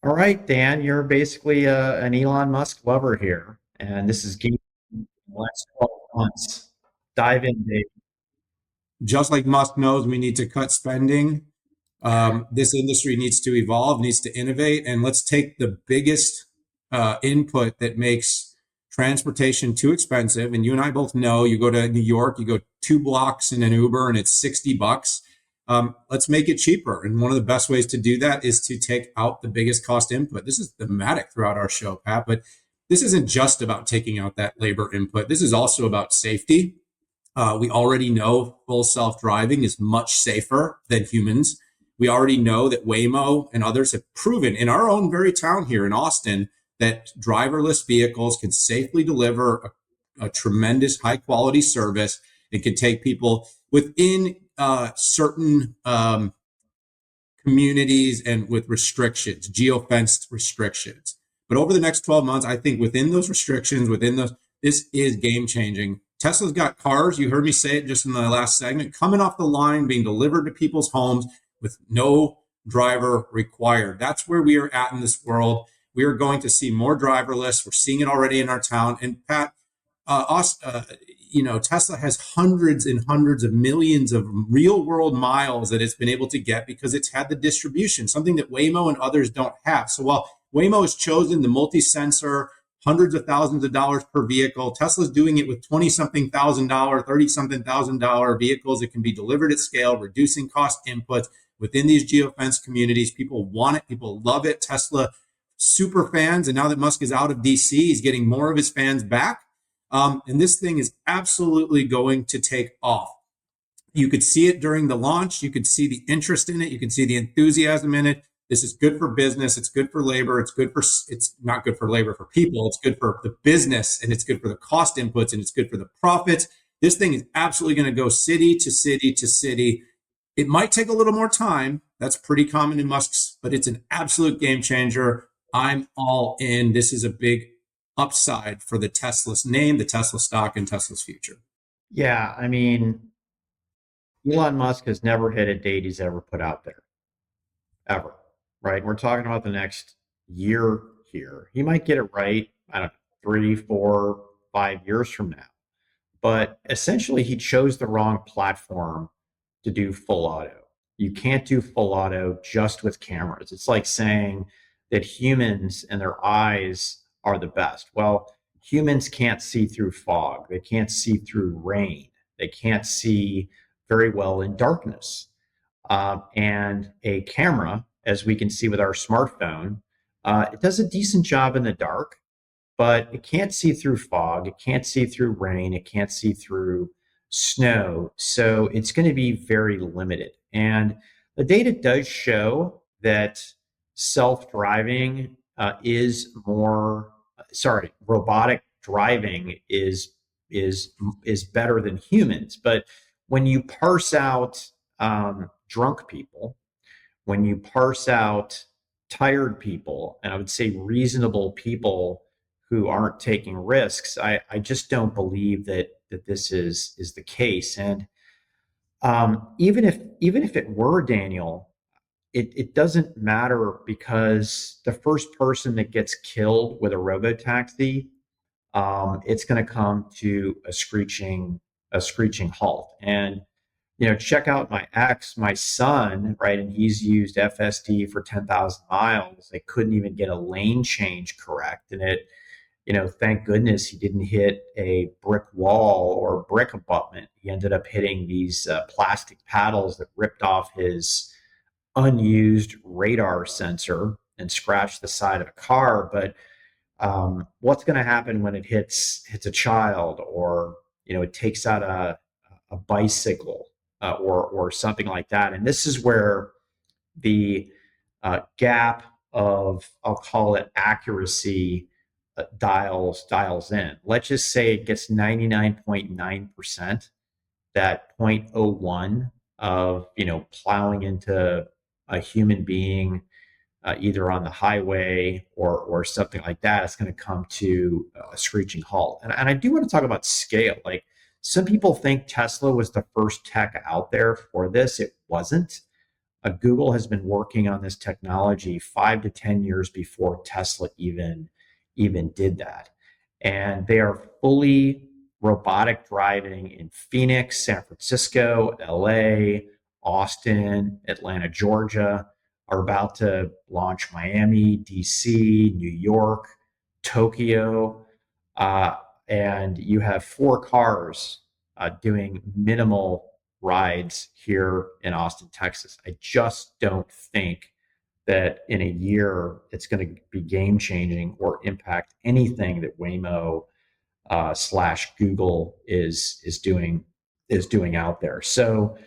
All right, Dan, you're basically an Elon Musk lover here, and this is game in the last 12 months. Dive in, Dave. Just like Musk knows we need to cut spending, this industry needs to evolve, needs to innovate. And let's take the biggest input that makes transportation too expensive. And you and I both know, you go to New York, you go 2 blocks in an Uber and it's $60. Let's make it cheaper. And one of the best ways to do that is to take out the biggest cost input. This is thematic throughout our show, Pat, but this isn't just about taking out that labor input. This is also about safety. We already know full self-driving is much safer than humans. We already know that Waymo and others have proven in our own very town here in Austin that driverless vehicles can safely deliver a tremendous high quality service. It can take people within certain communities and with restrictions, geofenced restrictions. But over the next 12 months, I think within those restrictions, this is game changing. Tesla's got cars, you heard me say it just in the last segment, coming off the line, being delivered to people's homes with no driver required. That's where we are at in this world. We are going to see more driverless. We're seeing it already in our town. And Pat, Tesla has hundreds and hundreds of millions of real world miles that it's been able to get because it's had the distribution, something that Waymo and others don't have. So while Waymo has chosen the multi-sensor, hundreds of thousands of dollars per vehicle, Tesla's doing it with 20-something thousand dollar, 30-something thousand dollar vehicles that can be delivered at scale, reducing cost inputs within these geofence communities. People want it. People love it. Tesla super fans. And now that Musk is out of DC, he's getting more of his fans back. And this thing is absolutely going to take off. You could see it during the launch. You could see the interest in it. You can see the enthusiasm in it. This is good for business. It's good for labor. It's not good for labor for people. It's good for the business, and it's good for the cost inputs, and it's good for the profits. This thing is absolutely going to go city to city to city. It might take a little more time. That's pretty common in Musk's, but it's an absolute game changer. I'm all in. This is a big upside for the Tesla's name, the Tesla stock, and Tesla's future. Yeah, I mean, Elon Musk has never hit a date he's ever put out there, ever, right? We're talking about the next year here. He might get it right, I don't know, 3, 4, 5 years from now. But essentially, he chose the wrong platform to do full auto. You can't do full auto just with cameras. It's like saying that humans and their eyes are the best. Well, humans can't see through fog. They can't see through rain. They can't see very well in darkness. And a camera, as we can see with our smartphone, it does a decent job in the dark, but it can't see through fog. It can't see through rain. It can't see through snow. So it's going to be very limited. And the data does show that self-driving robotic driving is better than humans. But when you parse out drunk people, when you parse out tired people, and I would say reasonable people who aren't taking risks, I just don't believe that this is the case. And even if it were, Daniel, it doesn't matter, because the first person that gets killed with a robotaxi, it's going to come to a screeching halt. And check out my son, right? And he's used FSD for 10,000 miles. They couldn't even get a lane change correct, and thank goodness he didn't hit a brick wall or a brick abutment. He ended up hitting these plastic paddles that ripped off his unused radar sensor and scratched the side of a car. But what's going to happen when it hits a child, or it takes out a bicycle or something like that? And this is where the gap of, I'll call it, accuracy dials in. Let's just say it gets 99.9%. That 0.01 of plowing into a human being, either on the highway or something like that, it's going to come to a screeching halt. And I do want to talk about scale. Like, some people think Tesla was the first tech out there for this. It wasn't. Google has been working on this technology 5 to 10 years before Tesla even did that. And they are fully robotic driving in Phoenix, San Francisco, LA, Austin, Atlanta, Georgia, are about to launch Miami, DC, New York, Tokyo. And you have 4 cars doing minimal rides here in Austin, Texas. I just don't think that in a year it's going to be game changing or impact anything that Waymo / Google is doing out there. So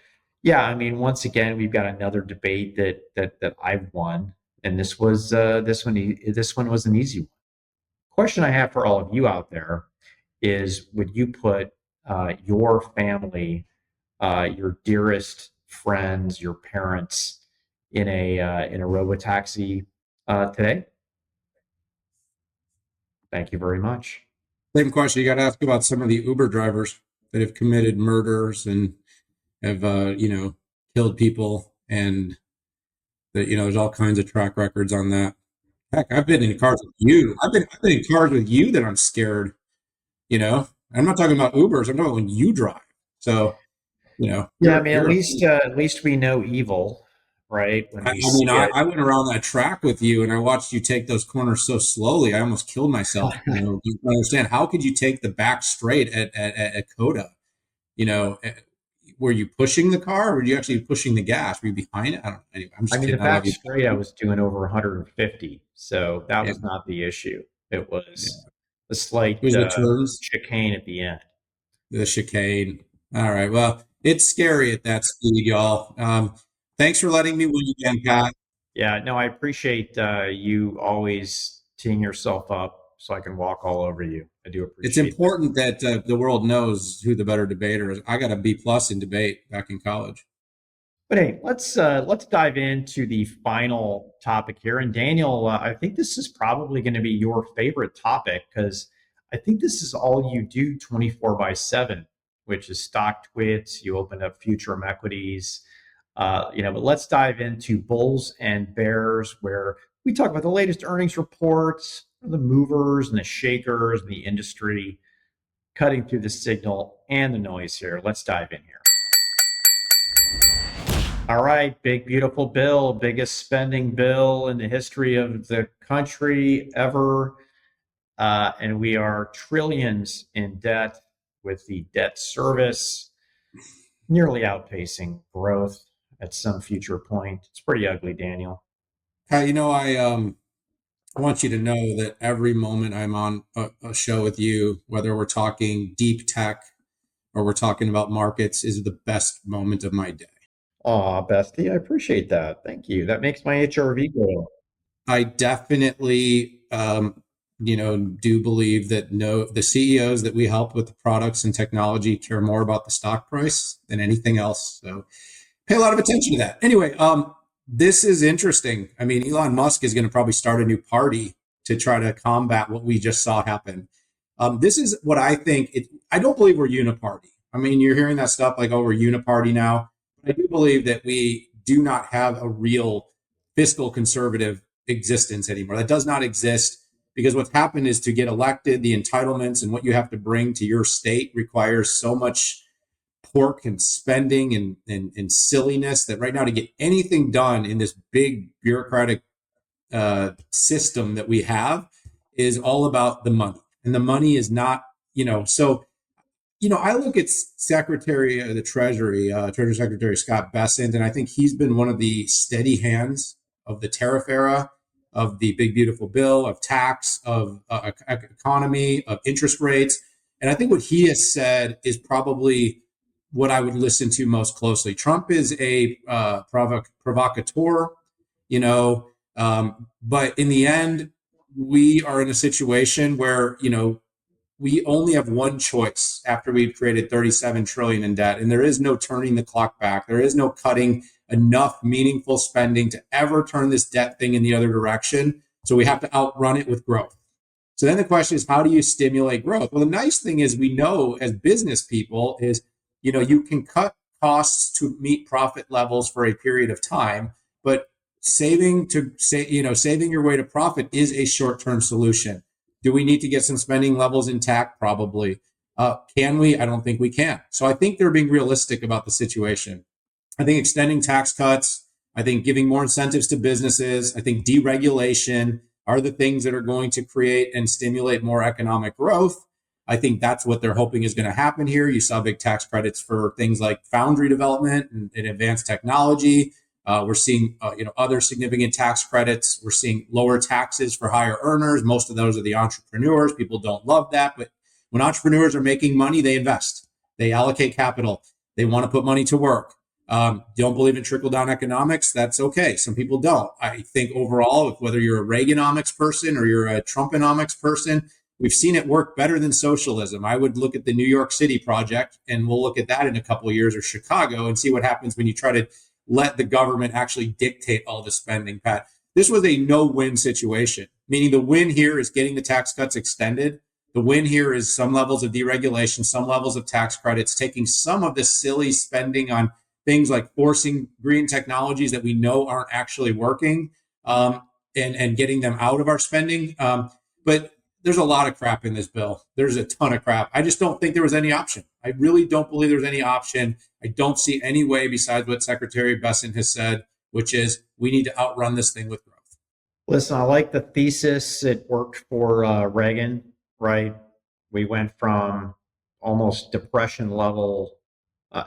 yeah, I mean, once again, we've got another debate that I've won, and this one was an easy one. Question I have for all of you out there is, would you put your family, your dearest friends, your parents in a robotaxi today? Thank you very much. Same question. You got to ask about some of the Uber drivers that have committed murders and have, killed people. And that, there's all kinds of track records on that. Heck, I've been in cars with you. I've been in cars with you that I'm scared, you know. I'm not talking about Ubers. I'm talking about when you drive. So, Yeah, I mean, you're at least we know evil, right? When I we mean, see it. I went around that track with you and I watched you take those corners so slowly. I almost killed myself. You understand, how could you take the back straight at Coda? You know, eh, were you pushing the car or were you actually pushing the gas? Were you behind it? I don't know. Anyway, I'm I just mean, the kidding. I love back you. straight, I was doing over 150, so that Yeah, was not the issue. It yeah. was a It slight was the turns, chicane at the end. the chicane. All right. Well, it's scary at that speed, y'all. Thanks for letting me win again, Pat. Yeah, no, I appreciate you always teeing yourself up so I can walk all over you. I do It's appreciate that. important that the world knows who the better debater is. I got a B plus in debate back in college. But hey, let's dive into the final topic here. And Daniel, I think this is probably going to be your favorite topic because I think this is all you do 24/7, which is stock twits. You open up future equities, But let's dive into bulls and bears, where we talk about the latest earnings reports, the movers and the shakers in the industry, cutting through the signal and the noise here. Let's dive in here. All right, big, beautiful bill, biggest spending bill in the history of the country ever. And we are trillions in debt, with the debt service nearly outpacing growth at some future point. It's pretty ugly, Daniel. I want you to know that every moment I'm on a show with you, whether we're talking deep tech or we're talking about markets, is the best moment of my day. Aw, bestie, I appreciate that. Thank you. That makes my HRV go up. I definitely, do believe that the CEOs that we help with the products and technology care more about the stock price than anything else. So pay a lot of attention to that. Anyway, this is interesting. I mean, Elon Musk is going to probably start a new party to try to combat what we just saw happen. This is what I think. I don't believe we're uniparty. I mean, you're hearing that stuff like, oh, we're uniparty now. I do believe that we do not have a real fiscal conservative existence anymore. That does not exist because what's happened is, to get elected, the entitlements and what you have to bring to your state requires so much pork and spending and silliness that right now, to get anything done in this big bureaucratic system that we have, is all about the money. And the money is not, I look at Secretary of the Treasury Secretary Scott Bessent, and I think he's been one of the steady hands of the tariff era, of the big beautiful bill, of tax, of economy, of interest rates. And I think what he has said is probably what I would listen to most closely. Trump is a provocateur, but in the end, we are in a situation where, we only have one choice after we've created 37 trillion in debt, and there is no turning the clock back. There is no cutting enough meaningful spending to ever turn this debt thing in the other direction. So we have to outrun it with growth. So then the question is, how do you stimulate growth? Well, the nice thing is, we know as business people is, you can cut costs to meet profit levels for a period of time, but saving your way to profit is a short-term solution. Do we need to get some spending levels intact? Probably. Can we? I don't think we can. So I think they're being realistic about the situation. I think extending tax cuts, I think giving more incentives to businesses, I think deregulation are the things that are going to create and stimulate more economic growth. I think that's what they're hoping is going to happen here. You saw big tax credits for things like Foundry development and advanced technology. We're seeing, other significant tax credits. We're seeing lower taxes for higher earners. Most of those are the entrepreneurs. People don't love that, but when entrepreneurs are making money, they invest, they allocate capital, they want to put money to work. Don't believe in trickle down economics? That's okay. Some people don't. I think overall, whether you're a Reaganomics person or you're a Trumponomics person, we've seen it work better than socialism. I would look at the New York City project, and we'll look at that in a couple of years, or Chicago, and see what happens when you try to let the government actually dictate all the spending, Pat. This was a no-win situation, meaning the win here is getting the tax cuts extended. The win here is some levels of deregulation, some levels of tax credits, taking some of the silly spending on things like forcing green technologies that we know aren't actually working, and getting them out of our spending. But there's a lot of crap in this bill. There's a ton of crap. I just don't think there was any option. I really don't believe there's any option. I don't see any way besides what Secretary Besson has said, which is we need to outrun this thing with growth. Listen, I like the thesis. It worked for Reagan, right? We went from almost depression level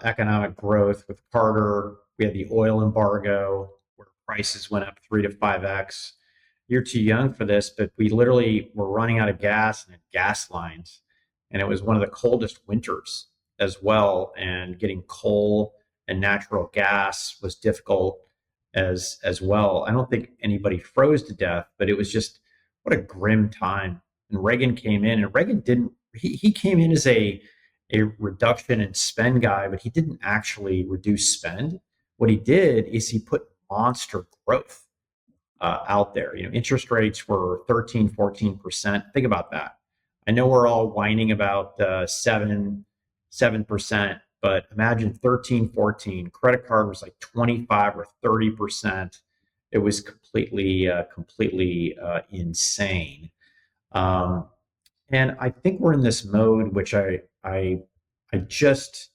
economic growth with Carter. We had the oil embargo where prices went up 3 to 5x. You're too young for this, but we literally were running out of gas and had gas lines. And it was one of the coldest winters as well. And getting coal and natural gas was difficult as well. I don't think anybody froze to death, but it was just what a grim time. And Reagan came in, and Reagan didn't, he came in as a reduction in spend guy, but he didn't actually reduce spend. What he did is he put monster growth out there. Interest rates were 13, 14%. Think about that. I know we're all whining about 7%, but imagine 13, 14. Credit card was like 25 or 30%. It was completely insane. And I think we're in this mode, which I just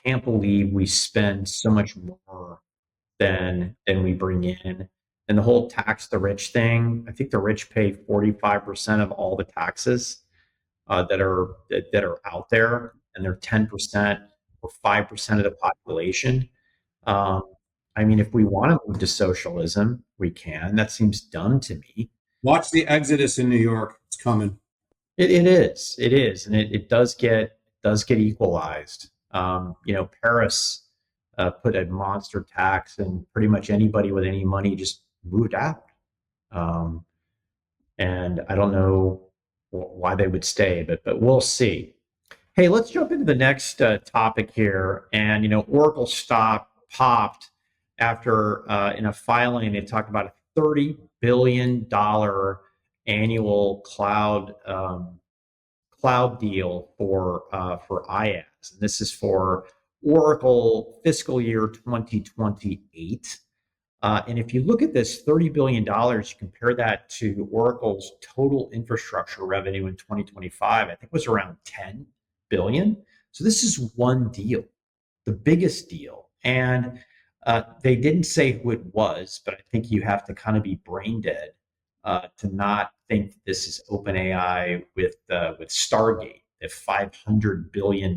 can't believe we spend so much more than we bring in. And the whole tax the rich thing, I think the rich pay 45% of all the taxes that are out there, and they're 10% or 5% of the population. I mean, if we want to move to socialism, we can. That seems dumb to me. Watch the exodus in New York. It's coming. It is, and it does get equalized. Paris put a monster tax, and pretty much anybody with any money just moved out. And I don't know why they would stay, but we'll see. Hey, let's jump into the next topic here. And Oracle stock popped after in a filing they talked about a $30 billion annual cloud deal for IaaS. And this is for Oracle fiscal year 2028. And if you look at this $30 billion, you compare that to Oracle's total infrastructure revenue in 2025, I think was around 10 billion. So this is one deal, the biggest deal. And they didn't say who it was, but I think you have to kind of be brain dead to not think this is OpenAI with Stargate, the $500 billion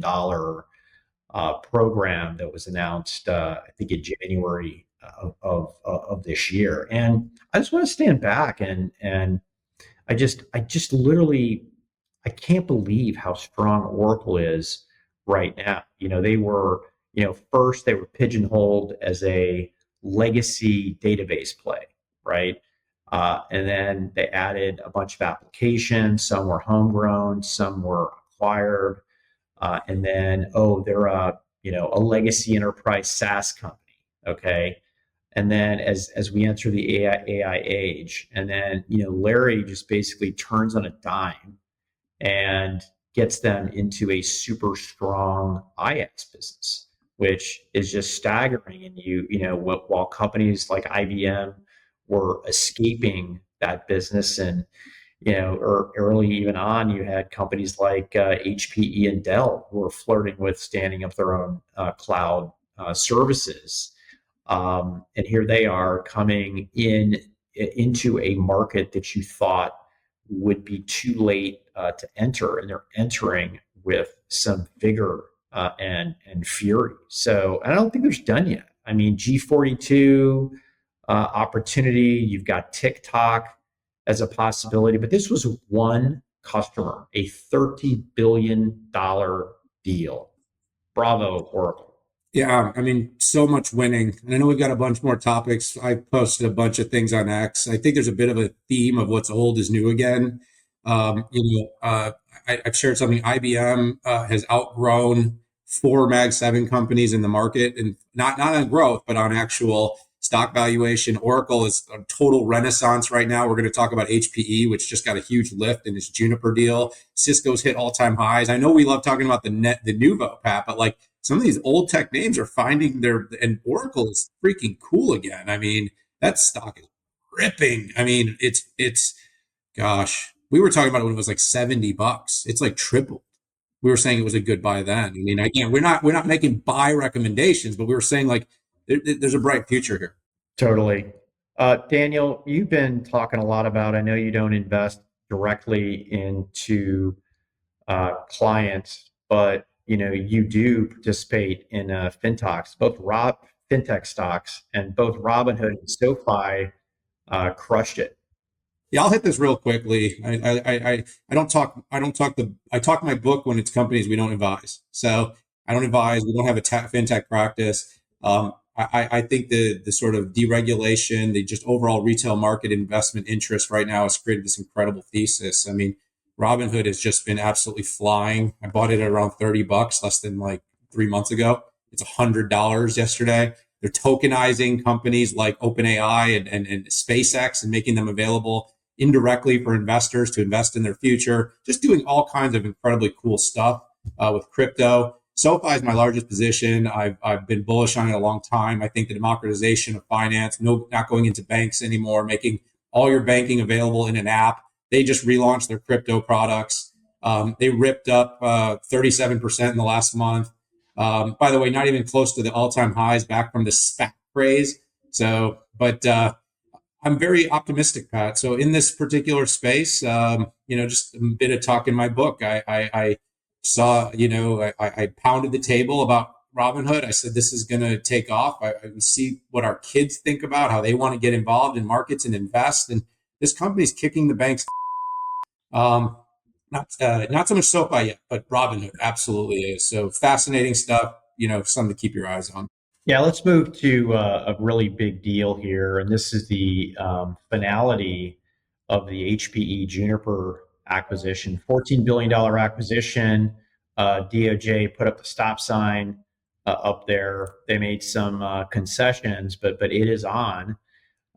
program that was announced, I think in January of this year. And I just want to stand back and I just literally, I can't believe how strong Oracle is right now. They were, first they were pigeonholed as a legacy database play, right? And then they added a bunch of applications. Some were homegrown, some were acquired. And then, they're a legacy enterprise SaaS company. Okay. And then as we enter the AI age, and then, Larry just basically turns on a dime and gets them into a super strong IaaS business, which is just staggering. And while companies like IBM were escaping that business, and early even on, you had companies like HPE and Dell who were flirting with standing up their own cloud services. And here they are coming into a market that you thought would be too late to enter, and they're entering with some vigor and fury. So I don't think they're done yet. I mean, G42 opportunity, you've got TikTok as a possibility, but this was one customer, a $30 billion deal. Bravo, Oracle. Yeah, I mean, so much winning. And I know we've got a bunch more topics. I posted a bunch of things on X. I think there's a bit of a theme of what's old is new again. I've shared something. IBM has outgrown four Mag 7 companies in the market, and not on growth, but on actual stock valuation. Oracle is a total renaissance right now. We're going to talk about HPE, which just got a huge lift in its Juniper deal. Cisco's hit all-time highs. I know we love talking about the Nuvo, Pat, but like some of these old tech names are finding and Oracle is freaking cool again. I mean, that stock is ripping. I mean, it's gosh, we were talking about it when it was like $70. It's like tripled. We were saying it was a good buy then. I mean, again, we're not making buy recommendations, but we were saying like there's a bright future here. Totally. Daniel, you've been talking a lot about, I know you don't invest directly into clients, but you do participate in fintechs, fintech stocks, and both Robinhood and SoFi crushed it. Yeah, I'll hit this real quickly. I talk my book when it's companies we don't advise. So I don't advise. We don't have a fintech practice. I think the sort of deregulation, the just overall retail market investment interest right now has created this incredible thesis. I mean, Robinhood has just been absolutely flying. I bought it at around $30 less than like 3 months ago. It's $100 yesterday. They're tokenizing companies like OpenAI and SpaceX and making them available indirectly for investors to invest in their future, just doing all kinds of incredibly cool stuff with crypto. SoFi is my largest position. I've been bullish on it a long time. I think the democratization of finance, not going into banks anymore, making all your banking available in an app. They just relaunched their crypto products. They ripped up 37% in the last month. By the way, not even close to the all-time highs back from the SPAC craze. So, but I'm very optimistic, Pat. So in this particular space, just a bit of talk in my book. I saw, I pounded the table about Robinhood. I said, this is going to take off. I see what our kids think about how they want to get involved in markets and invest. And this company's kicking the banks. Not so much SoFi yet, but Robinhood absolutely is. So fascinating stuff, something to keep your eyes on. Yeah, let's move to a really big deal here. And this is the finality of the HPE-Juniper acquisition, $14 billion acquisition. DOJ put up the stop sign up there. They made some concessions, but it is on.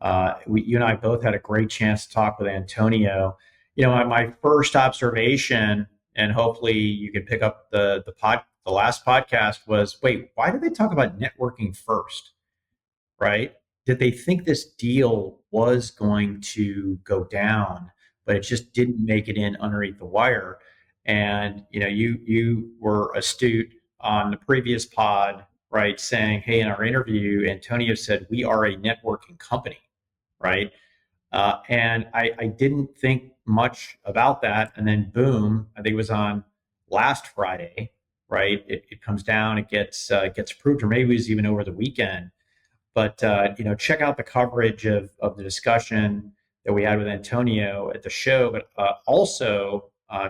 You and I both had a great chance to talk with Antonio. My first observation, and hopefully you can pick up the last podcast, was, wait, why did they talk about networking first? Right? Did they think this deal was going to go down, but it just didn't make it in underneath the wire? And you were astute on the previous pod, right, saying, hey, in our interview, Antonio said we are a networking company, right? And I didn't think much about that. And then boom, I think it was on last Friday, right? It comes down, it gets approved, or maybe it was even over the weekend. But check out the coverage of the discussion that we had with Antonio at the show, but also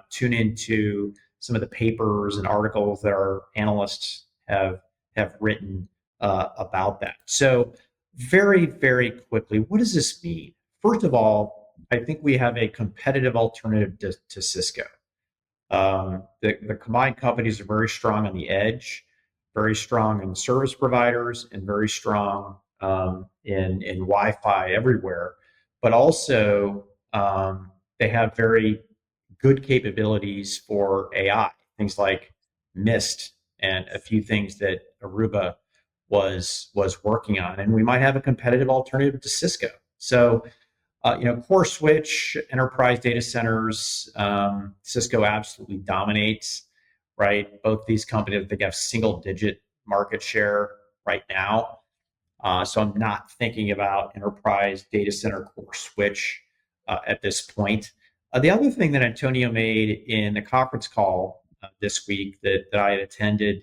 tune into some of the papers and articles that our analysts have written about that. So very, very quickly, what does this mean? First of all, I think we have a competitive alternative to Cisco. The combined companies are very strong on the edge, very strong in service providers, and very strong in Wi-Fi everywhere. But also, they have very good capabilities for AI, things like Mist and a few things that Aruba was working on. And we might have a competitive alternative to Cisco. So, core switch, enterprise data centers, Cisco absolutely dominates, right? Both these companies, I think, have single-digit market share right now. So I'm not thinking about enterprise data center core switch at this point. The other thing that Antonio made in the conference call this week that I had attended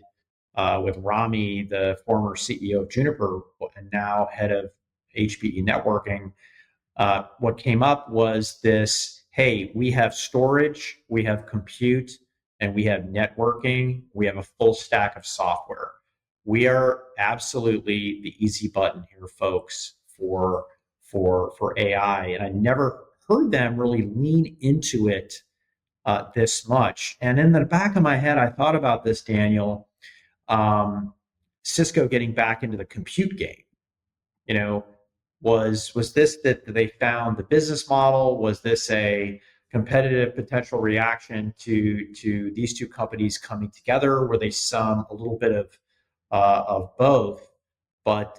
with Rami, the former CEO of Juniper and now head of HPE Networking, what came up was this: hey, we have storage, we have compute, and we have networking. We have a full stack of software. We are absolutely the easy button here, folks, for AI. And I never heard them really lean into it this much. And in the back of my head, I thought about this, Daniel, Cisco getting back into the compute game. You know, was this that they found the business model? Was this a competitive potential reaction to these two companies coming together? Were they a little bit of both? But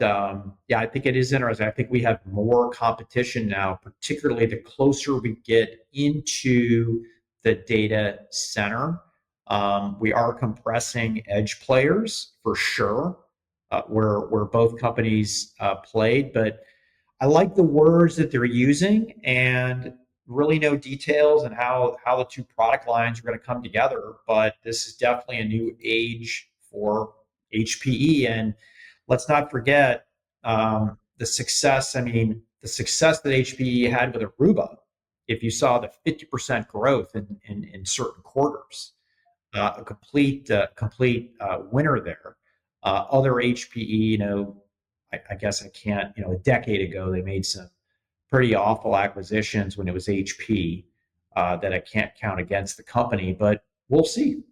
yeah, I think it is interesting. I think we have more competition now, particularly the closer we get into the data center. We are compressing edge players for sure, where both companies played. But I like the words that they're using, and really no details and how the two product lines are going to come together. But this is definitely a new age for HPE. And let's not forget the success. I mean, the success that HPE had with Aruba. If you saw the 50% growth in certain quarters, a complete winner there. Other HPE, I guess I can't, a decade ago, they made some pretty awful acquisitions when it was HP that I can't count against the company, but we'll see.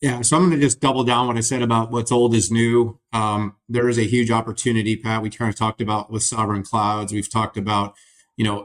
Yeah, so I'm going to just double down what I said about what's old is new. There is a huge opportunity, Pat. We kind of talked about with sovereign clouds. We've talked about,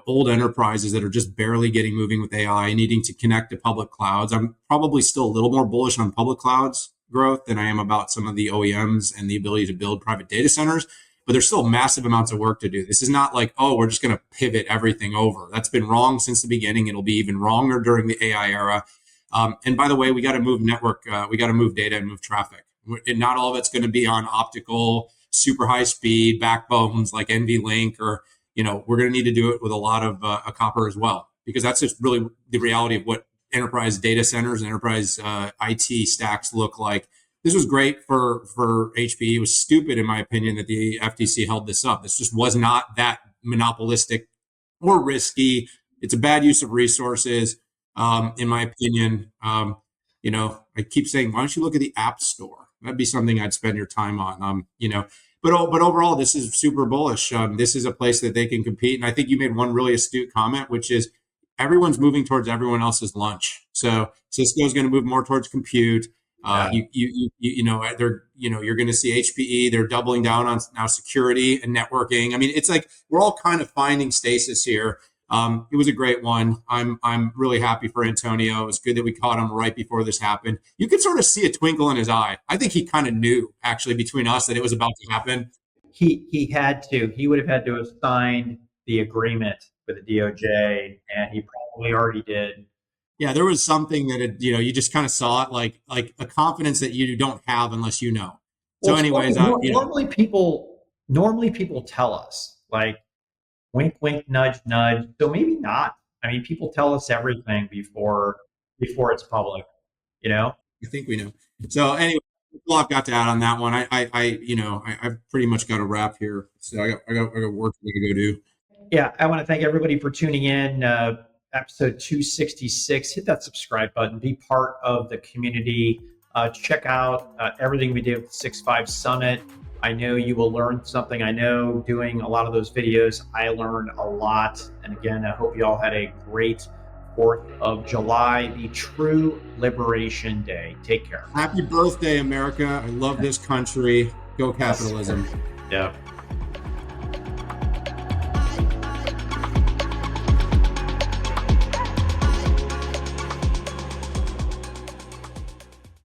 old enterprises that are just barely getting moving with AI, needing to connect to public clouds. I'm probably still a little more bullish on public clouds growth than I am about some of the OEMs and the ability to build private data centers. But there's still massive amounts of work to do. This is not like, oh, we're just going to pivot everything over. That's been wrong since the beginning. It'll be even wronger during the AI era. And by the way, we got to move network. We got to move data and move traffic. And not all of it's going to be on optical, super high speed backbones like NVLink, or we're going to need to do it with a lot of copper as well, because that's just really the reality of what enterprise data centers and enterprise IT stacks look like. This was great for HPE. It was stupid, in my opinion, that the FTC held this up. This just was not that monopolistic or risky. It's a bad use of resources, in my opinion. I keep saying, why don't you look at the App Store? That'd be something I'd spend your time on. But overall, this is super bullish. This is a place that they can compete. And I think you made one really astute comment, which is everyone's moving towards everyone else's lunch. So Cisco's going to move more towards compute. You're going to see HPE. They're doubling down on now security and networking. I mean, it's like we're all kind of finding stasis here. It was a great one. I'm really happy for Antonio. It was good that we caught him right before this happened. You could sort of see a twinkle in his eye. I think he kind of knew, actually, between us, that it was about to happen. He had to. He would have had to have signed the agreement with the DOJ, and he probably already did. Yeah, there was something that you just kind of saw it, like a confidence that you don't have unless you know. So, anyways, normally people tell us, like, wink, wink, nudge, nudge. So maybe not. I mean, people tell us everything before it's public. I think we know. So anyway, well, I've got to add on that one. I've pretty much got a wrap here. So I got work to go do. Yeah, I want to thank everybody for tuning in. Episode 266. Hit that subscribe button. Be part of the community. Check out everything we did with the 6.5 Summit. I know you will learn something. I know doing a lot of those videos, I learned a lot. And again, I hope you all had a great 4th of July, the true Liberation Day. Take care. Happy birthday, America. I love this country. Go capitalism. Yeah.